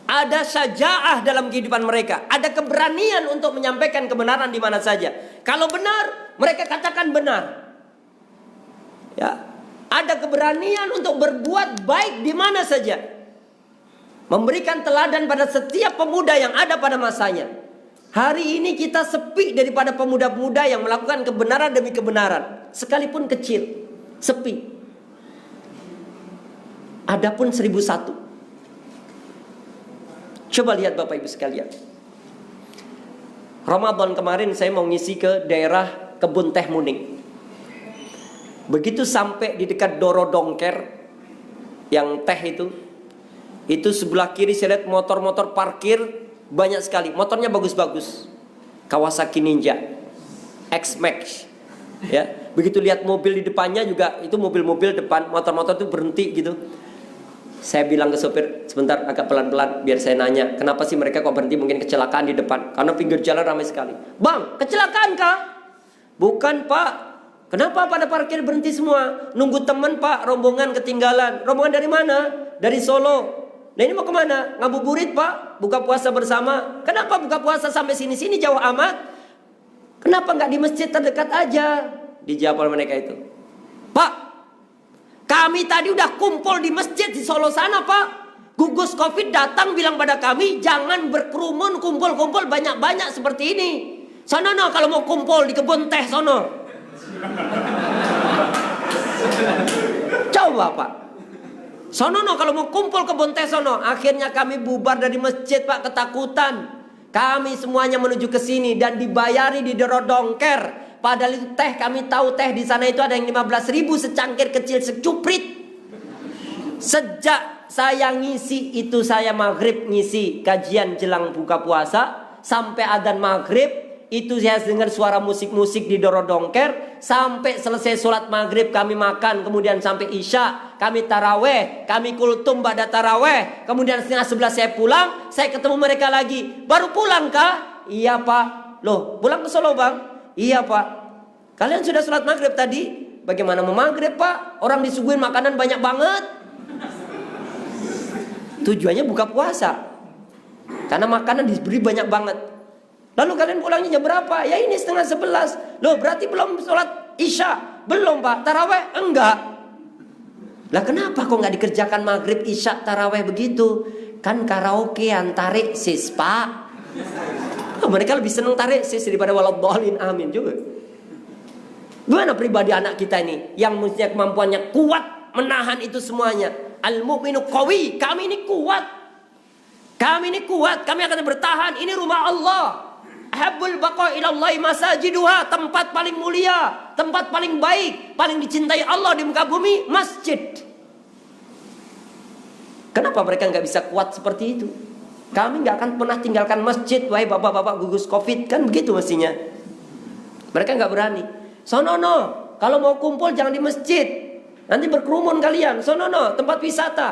Ada syaja'ah dalam kehidupan mereka, ada keberanian untuk menyampaikan kebenaran di mana saja. Kalau benar, mereka katakan benar. Ya, ada keberanian untuk berbuat baik di mana saja. Memberikan teladan pada setiap pemuda yang ada pada masanya. Hari ini kita sepi daripada pemuda-pemuda yang melakukan kebenaran demi kebenaran, sekalipun kecil, sepi. Adapun 1001. Coba lihat Bapak Ibu sekalian. Ramadan kemarin saya mau ngisi ke daerah Kebun Teh Muning. Begitu sampai di dekat Doro Dongker yang teh itu sebelah kiri saya lihat motor-motor parkir banyak sekali, motornya bagus-bagus. Kawasaki Ninja, X-Max, ya. Begitu lihat mobil di depannya juga, itu mobil-mobil depan, motor-motor itu berhenti gitu. Saya bilang ke sopir, sebentar agak pelan-pelan biar saya nanya, kenapa sih mereka kok berhenti, mungkin kecelakaan di depan. Karena pinggir jalan ramai sekali. Bang, kecelakaan kah? Bukan Pak. Kenapa pada parkir berhenti semua? Nunggu teman Pak, rombongan ketinggalan. Rombongan dari mana? Dari Solo. Nah ini mau kemana? Ngabuburit Pak, buka puasa bersama. Kenapa buka puasa sampai sini-sini jauh amat? Kenapa nggak di masjid terdekat aja? Dijawab oleh mereka itu, Pak, kami tadi udah kumpul di masjid di Solo sana Pak. Gugus Covid datang bilang pada kami, jangan berkerumun, kumpul-kumpul banyak-banyak seperti ini. Sono no kalau mau kumpul di kebun teh sono. Coba Pak. Sono no kalau mau kumpul kebun teh sono. Akhirnya kami bubar dari masjid Pak, ketakutan. Kami semuanya menuju ke sini dan dibayari di Dorodongker. Padahal itu teh, kami tahu teh di sana itu ada yang 15.000 secangkir kecil secuprit. Sejak saya ngisi itu, saya maghrib ngisi kajian jelang buka puasa sampai adzan maghrib. Itu saya dengar suara musik-musik di Dorodongker. Sampai selesai sholat maghrib kami makan. Kemudian sampai isya kami taraweh, kami kultum ba'da taraweh. Kemudian setengah 11 saya pulang. Saya ketemu mereka lagi. Baru pulang kah? Iya Pak. Loh, pulang ke Solo Bang? Iya Pak. Kalian sudah sholat maghrib tadi? Bagaimana mau maghrib Pak? Orang disuguhin makanan banyak banget. Tujuannya buka puasa, karena makanan diberi banyak banget. Lalu kalian pulangnya jam berapa? Ya ini setengah 11. Loh berarti belum sholat isya? Belum Pak. Taraweh? Enggak. Lah kenapa kok nggak dikerjakan maghrib, isya, taraweh begitu? Kan karaokean, tarik sis Pak. Oh, mereka lebih senang tarik sis daripada waladhdallin amin juga. Gimana pribadi anak kita ini yang mestinya kemampuannya kuat menahan itu semuanya? Al-mu'minu qawi. Kami ini kuat. Kami ini kuat. Kami akan bertahan. Ini rumah Allah. Ahabbul baqa ilallahi masajiduha. Tempat paling mulia, tempat paling baik, paling dicintai Allah di muka bumi, masjid. Kenapa mereka nggak bisa kuat seperti itu? Kami nggak akan pernah tinggalkan masjid, wahai bapak-bapak gugus Covid. Kan begitu mestinya. Mereka nggak berani. Sonono, kalau mau kumpul jangan di masjid, nanti berkerumun kalian. Sonono, tempat wisata,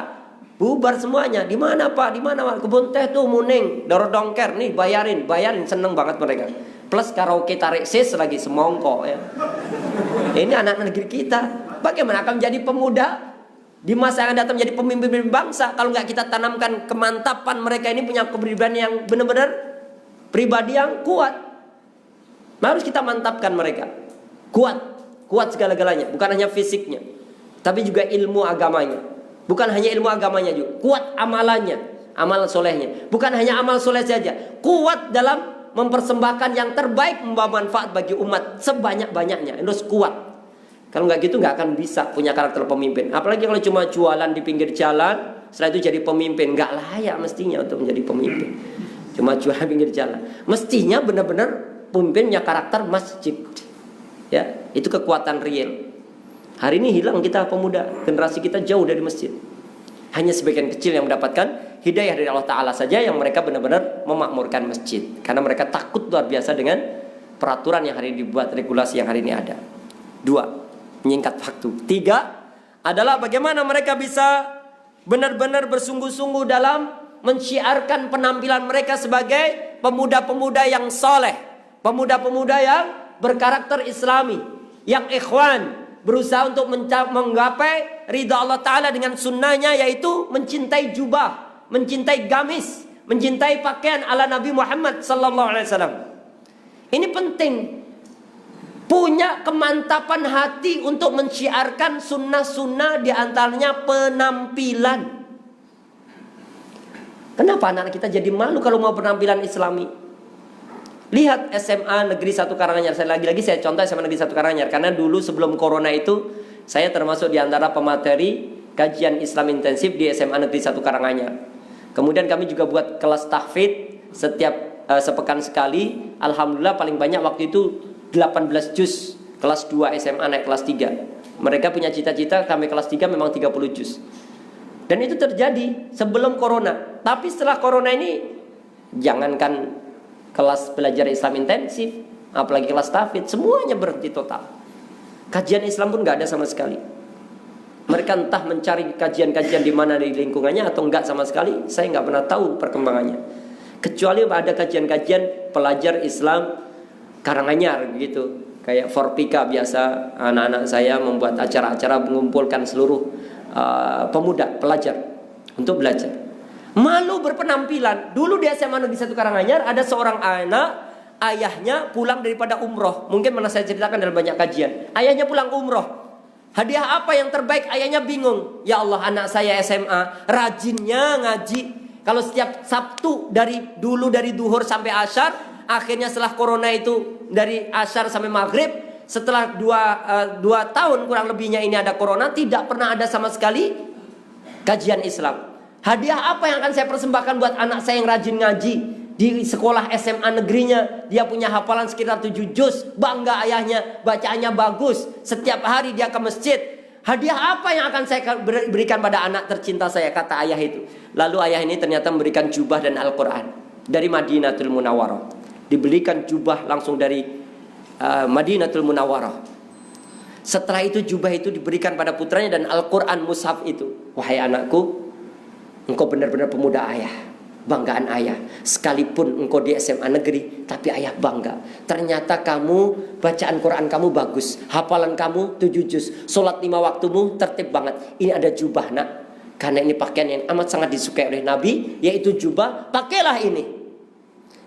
bubar semuanya. Di mana Pak? Di mana Pak? Kebun teh tuh Muning, Dorodongker nih, bayarin, seneng banget mereka. Plus karaoke tarik sis lagi semongko ya. Ini anak negeri kita. Bagaimana akan menjadi pemuda di masa yang akan datang menjadi pemimpin bangsa kalau nggak kita tanamkan kemantapan mereka ini punya kepribadian yang benar-benar pribadi yang kuat. Harus kita mantapkan mereka. Kuat segala-galanya, bukan hanya fisiknya, tapi juga ilmu agamanya. Bukan hanya ilmu agamanya juga, kuat amalannya, amal solehnya. Bukan hanya amal soleh saja, kuat dalam mempersembahkan yang terbaik, membawa manfaat bagi umat sebanyak-banyaknya. Harus kuat. Kalau nggak gitu nggak akan bisa punya karakter pemimpin. Apalagi kalau cuma jualan di pinggir jalan, setelah itu jadi pemimpin, nggak layak mestinya untuk menjadi pemimpin. Cuma jualan pinggir jalan. Mestinya benar-benar pemimpinnya karakter masjid. Ya, itu kekuatan real. Hari ini hilang kita pemuda, generasi kita jauh dari masjid. Hanya sebagian kecil yang mendapatkan hidayah dari Allah Ta'ala saja, yang mereka benar-benar memakmurkan masjid. Karena mereka takut luar biasa dengan peraturan yang hari ini dibuat, regulasi yang hari ini ada. 2, menyingkat waktu. 3, adalah bagaimana mereka bisa benar-benar bersungguh-sungguh dalam mensyiarkan penampilan mereka sebagai pemuda-pemuda yang soleh, pemuda-pemuda yang berkarakter islami, yang ikhwan, berusaha untuk menggapai ridha Allah Ta'ala dengan sunnahnya, yaitu mencintai jubah, mencintai gamis, mencintai pakaian ala Nabi Muhammad sallallahu alaihi wasallam. Ini penting. Punya kemantapan hati untuk mensyiarkan sunnah-sunnah, diantaranya penampilan. Kenapa anak-anak kita jadi malu kalau mau penampilan islami? Lihat SMA Negeri 1 Karanganyar. Lagi-lagi saya contoh SMA Negeri 1 Karanganyar, karena dulu sebelum corona itu saya termasuk di antara pemateri kajian Islam intensif di SMA Negeri 1 Karanganyar. Kemudian kami juga buat kelas tahfidz setiap sepekan sekali. Alhamdulillah paling banyak waktu itu 18 juz. Kelas 2 SMA naik kelas 3. Mereka punya cita-cita sampai kelas 3 memang 30 juz. Dan itu terjadi sebelum corona. Tapi setelah corona ini, jangankan kelas belajar Islam intensif, apalagi kelas tahfidz, semuanya berhenti total. Kajian Islam pun nggak ada sama sekali. Mereka entah mencari kajian-kajian di mana di lingkungannya atau enggak sama sekali. Saya nggak pernah tahu perkembangannya. Kecuali ada kajian-kajian pelajar Islam Karanganyar gitu. Kayak Forpika biasa, anak-anak saya membuat acara-acara mengumpulkan seluruh pemuda, pelajar untuk belajar. Malu berpenampilan. Dulu di SMA Negeri 1 Karanganyar ada seorang anak, ayahnya pulang daripada umroh. Mungkin pernah saya ceritakan dalam banyak kajian. Ayahnya pulang umroh. Hadiah apa yang terbaik? Ayahnya bingung. Ya Allah, anak saya SMA rajinnya ngaji. Kalau setiap Sabtu dari duhur sampai asyar, akhirnya setelah corona itu dari asyar sampai maghrib, setelah 2 tahun kurang lebihnya ini ada corona, tidak pernah ada sama sekali kajian Islam. Hadiah apa yang akan saya persembahkan buat anak saya yang rajin ngaji di sekolah SMA negerinya? Dia punya hafalan sekitar 7 juz. Bangga ayahnya, bacaannya bagus. Setiap hari dia ke masjid. Hadiah apa yang akan saya berikan pada anak tercinta saya, kata ayah itu. Lalu ayah ini ternyata memberikan jubah dan Al-Quran dari Madinatul Munawwarah. Dibelikan jubah langsung dari Madinatul Munawwarah. Setelah itu jubah itu diberikan pada putranya dan Al-Quran mushaf itu. Wahai anakku, engkau benar-benar pemuda ayah, banggaan ayah. Sekalipun engkau di SMA negeri, tapi ayah bangga. Ternyata kamu, bacaan Quran kamu bagus, hafalan kamu 7 juz, sholat 5 waktumu tertib banget. Ini ada jubah nak, karena ini pakaian yang amat sangat disukai oleh Nabi, yaitu jubah. Pakailah ini.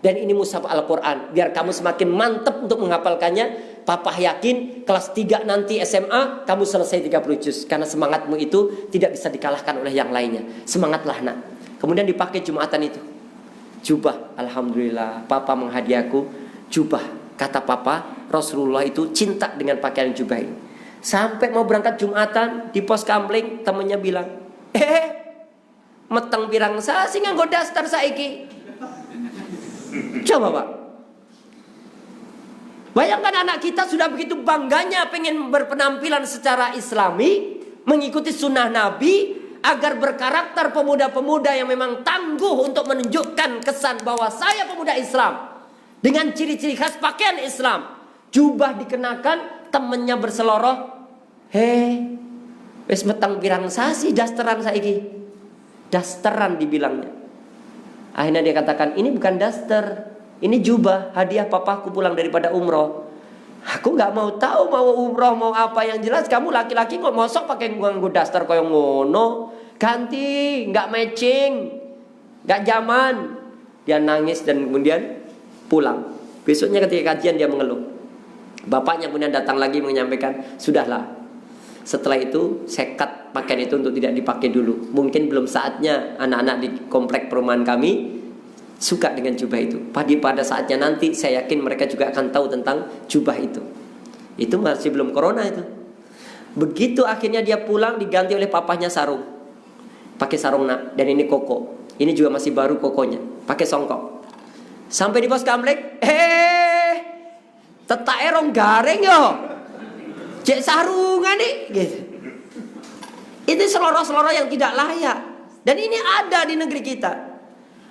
Dan ini mushaf Al-Quran, biar kamu semakin mantap untuk menghafalkannya. Papa yakin kelas 3 nanti SMA kamu selesai 30 juz. Karena semangatmu itu tidak bisa dikalahkan oleh yang lainnya. Semangatlah nak. Kemudian dipakai Jumatan itu jubah. Alhamdulillah, papa menghadiahku jubah. Kata papa, Rasulullah itu cinta dengan pakaian jubah ini. Sampai mau berangkat Jumatan di pos kamling, temennya bilang, meteng pirang sasi nganggo daster saiki. Coba Pak, bayangkan anak kita sudah begitu bangganya pengen berpenampilan secara islami, mengikuti sunnah Nabi, agar berkarakter pemuda-pemuda yang memang tangguh untuk menunjukkan kesan bahwa saya pemuda Islam dengan ciri-ciri khas pakaian Islam. Jubah dikenakan, temennya berseloroh, wes metang pirang sasi dasteran saiki. Dasteran dibilangnya. Akhirnya dia katakan, ini bukan daster, ini jubah, hadiah papaku pulang daripada umroh. Aku nggak mau tahu mau umroh mau apa, yang jelas kamu laki-laki kok mosok pakai nganggo daster koyo ngono. Ganti, nggak matching, nggak zaman. Dia nangis dan kemudian pulang. Besoknya ketika kajian dia mengeluh. Bapaknya kemudian datang lagi menyampaikan, sudahlah. Setelah itu sekat pakaian itu untuk tidak dipakai dulu. Mungkin belum saatnya anak-anak di komplek perumahan kami suka dengan jubah itu. Pada saatnya nanti saya yakin mereka juga akan tahu tentang jubah itu. Itu masih belum corona itu. Begitu akhirnya dia pulang diganti oleh papahnya sarung. Pakai sarung nak, dan ini koko. Ini juga masih baru kokonya, pakai songkok. Sampai di pos kamlek, tetak erong garing yo. Cek sarungan nih gitu. Itu seloroh-seloroh yang tidak layak. Dan ini ada di negeri kita.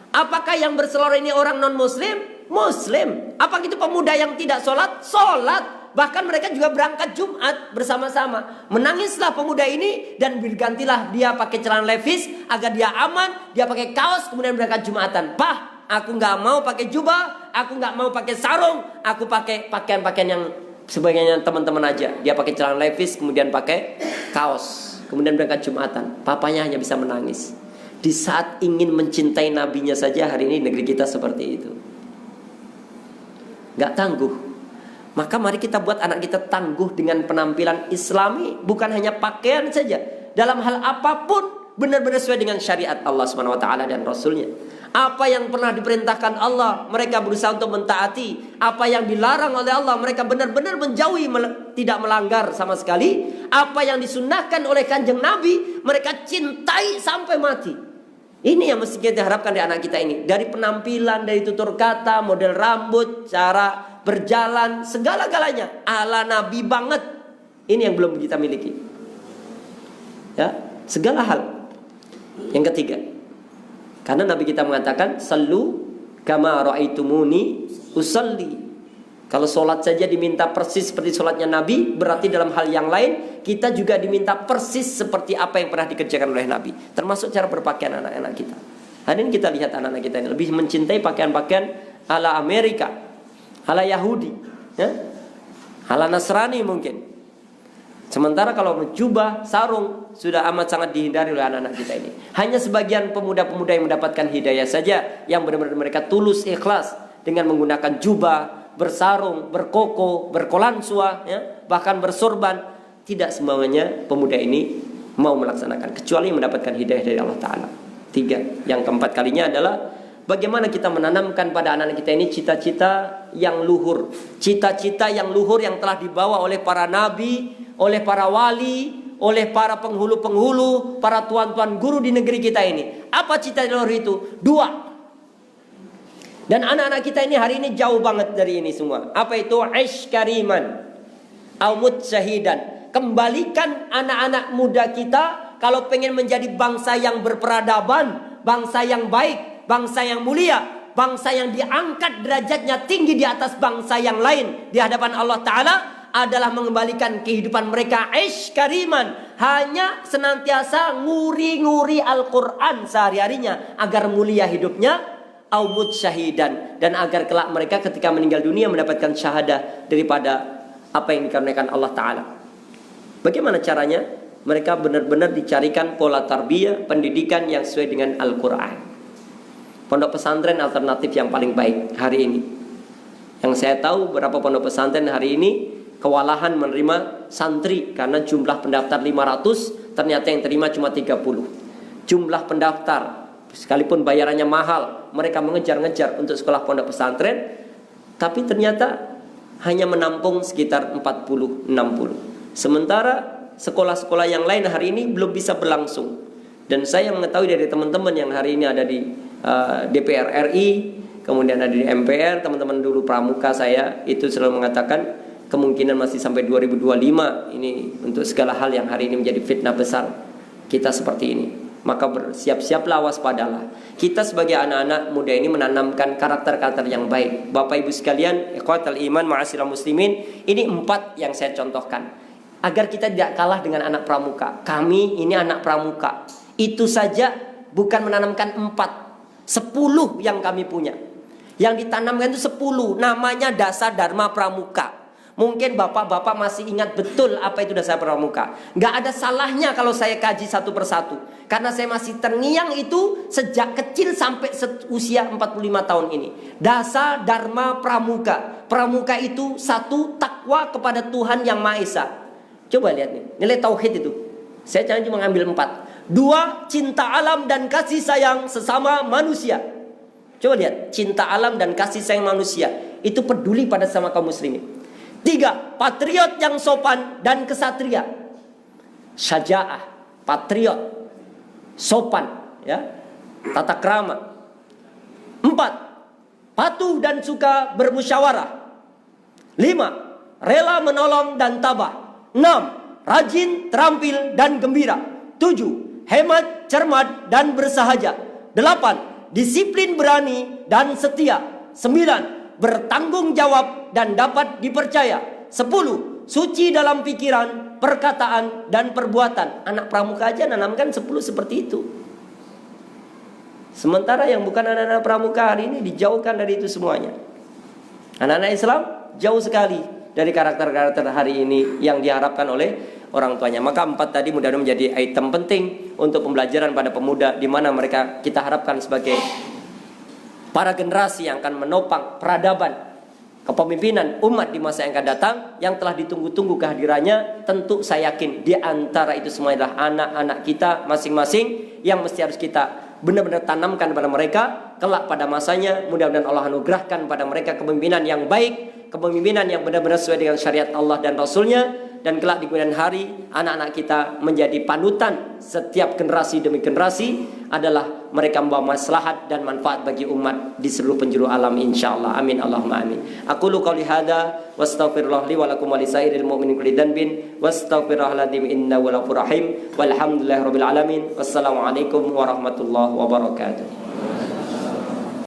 Apakah yang berseloroh ini orang non-muslim? Muslim. Apakah itu pemuda yang tidak sholat? Sholat. Bahkan mereka juga berangkat Jumat bersama-sama. Menangislah pemuda ini dan bergantilah dia pakai celana levis agar dia aman. Dia pakai kaos kemudian berangkat Jumatan. Pah, aku gak mau pakai jubah, aku gak mau pakai sarung, aku pakai pakaian-pakaian yang sebagainya teman-teman aja. Dia pakai celana levis kemudian pakai kaos kemudian berangkat Jumatan. Papanya hanya bisa menangis. Di saat ingin mencintai nabinya saja hari ini negeri kita seperti itu. Gak tangguh. Maka mari kita buat anak kita tangguh dengan penampilan Islami, bukan hanya pakaian saja. Dalam hal apapun benar-benar sesuai dengan syariat Allah SWT dan Rasulnya. Apa yang pernah diperintahkan Allah, mereka berusaha untuk mentaati. Apa yang dilarang oleh Allah, mereka benar-benar menjauhi, tidak melanggar sama sekali. Apa yang disunnahkan oleh kanjeng Nabi, mereka cintai sampai mati. Ini yang mesti kita harapkan dari anak kita ini. Dari penampilan, dari tutur kata, model rambut, cara berjalan, segala-galanya ala Nabi banget. Ini yang belum kita miliki. Ya, segala hal. Yang ketiga, karena Nabi kita mengatakan, sallu kama ra'aitumuni usalli. Kalau sholat saja diminta persis seperti sholatnya Nabi, berarti dalam hal yang lain kita juga diminta persis seperti apa yang pernah dikerjakan oleh Nabi. Termasuk cara berpakaian anak-anak kita. Hari ini kita lihat anak-anak kita ini lebih mencintai pakaian-pakaian ala Amerika, ala Yahudi, ya? Ala Nasrani mungkin. Sementara kalau jubah, sarung sudah amat sangat dihindari oleh anak-anak kita ini. Hanya sebagian pemuda-pemuda yang mendapatkan hidayah saja, yang benar-benar mereka tulus ikhlas dengan menggunakan jubah, bersarung, berkoko, berkolansua, ya, bahkan bersorban. Tidak semuanya pemuda ini mau melaksanakan, kecuali mendapatkan hidayah dari Allah Ta'ala. 3. Yang keempat kalinya adalah bagaimana kita menanamkan pada anak-anak kita ini cita-cita yang luhur. Cita-cita yang luhur yang telah dibawa oleh para nabi, oleh para wali, oleh para penghulu-penghulu, para tuan-tuan guru di negeri kita ini. Apa cita luhur itu? 2. Dan anak-anak kita ini hari ini jauh banget dari ini semua. Apa itu? Aish kariman au mut syahidan. Kembalikan anak-anak muda kita kalau pengen menjadi bangsa yang berperadaban, bangsa yang baik, bangsa yang mulia, bangsa yang diangkat derajatnya tinggi di atas bangsa yang lain di hadapan Allah Ta'ala, adalah mengembalikan kehidupan mereka aish kariman, hanya senantiasa nguri-nguri Al-Quran sehari-harinya agar mulia hidupnya, aumut syahidan, dan agar kelak mereka ketika meninggal dunia mendapatkan syahadah daripada apa yang dikaruniakan Allah Ta'ala. Bagaimana caranya? Mereka benar-benar dicarikan pola tarbiyah, pendidikan yang sesuai dengan Al-Quran. Pondok pesantren alternatif yang paling baik hari ini. Yang saya tahu beberapa pondok pesantren hari ini kewalahan menerima santri karena jumlah pendaftar 500, ternyata yang terima cuma 30. Jumlah pendaftar sekalipun bayarannya mahal, mereka mengejar-ngejar untuk sekolah pondok pesantren, tapi ternyata hanya menampung sekitar 40-60. Sementara sekolah-sekolah yang lain hari ini belum bisa berlangsung. Dan saya mengetahui dari teman-teman yang hari ini ada di DPR RI, kemudian ada di MPR, teman-teman dulu pramuka saya itu selalu mengatakan kemungkinan masih sampai 2025 ini untuk segala hal yang hari ini menjadi fitnah besar kita seperti ini. Maka bersiap-siaplah, waspadalah. Kita sebagai anak-anak muda ini menanamkan karakter-karakter yang baik. Bapak ibu sekalian, ikhwatal iman, ma'asyiral muslimin, ini 4 yang saya contohkan agar kita tidak kalah dengan anak pramuka. Kami ini anak pramuka. Itu saja bukan menanamkan 4, 10 yang kami punya. Yang ditanamkan itu 10, namanya dasar dharma pramuka. Mungkin bapak-bapak masih ingat betul apa itu dasar pramuka. Gak ada salahnya kalau saya kaji satu persatu, karena saya masih terngiang itu sejak kecil sampai usia 45 tahun ini. Dasar dharma pramuka. Pramuka itu 1, takwa kepada Tuhan Yang Maha Esa. Coba lihat nih, nilai tauhid itu. Saya jangan cuma ngambil 4. 2, cinta alam dan kasih sayang sesama manusia. Coba lihat, cinta alam dan kasih sayang manusia. Itu peduli pada sama kaum muslimin. 3, patriot yang sopan dan kesatria. Syaja'ah, patriot, sopan, ya, tata krama. 4, patuh dan suka bermusyawarah. 5, rela menolong dan tabah. 6, rajin, terampil dan gembira. 7, hemat, cermat dan bersahaja. 8, disiplin, berani dan setia. 9, bertanggung jawab dan dapat dipercaya. 10, suci dalam pikiran, perkataan dan perbuatan. Anak pramuka aja nanamkan 10 seperti itu. Sementara yang bukan anak-anak pramuka hari ini dijauhkan dari itu semuanya. Anak-anak Islam jauh sekali dari karakter-karakter hari ini yang diharapkan oleh orang tuanya. Maka 4 tadi mudah-mudahan menjadi item penting untuk pembelajaran pada pemuda, di mana mereka kita harapkan sebagai para generasi yang akan menopang peradaban kepemimpinan umat di masa yang akan datang, yang telah ditunggu-tunggu kehadirannya. Tentu saya yakin di antara itu semua adalah anak-anak kita masing-masing yang mesti harus kita benar-benar tanamkan pada mereka. Kelak pada masanya mudah-mudahan Allah anugerahkan pada mereka kepemimpinan yang baik, kepemimpinan yang benar-benar sesuai dengan syariat Allah dan Rasulnya. Dan kelak di kemudian hari anak-anak kita menjadi panutan setiap generasi demi generasi, adalah mereka membawa maslahat dan manfaat bagi umat di seluruh penjuru alam insyaallah. Amin Allahumma amin. Aku lu qouli hadza wastaghfirullah li wa lakum wa lisairil mu'minin kulli dhanbin wastaghfirullahaladzim innahu ghafurur rahim. Walhamdulillahirabbil alamin. Wassalamualaikum warahmatullahi wabarakatuh.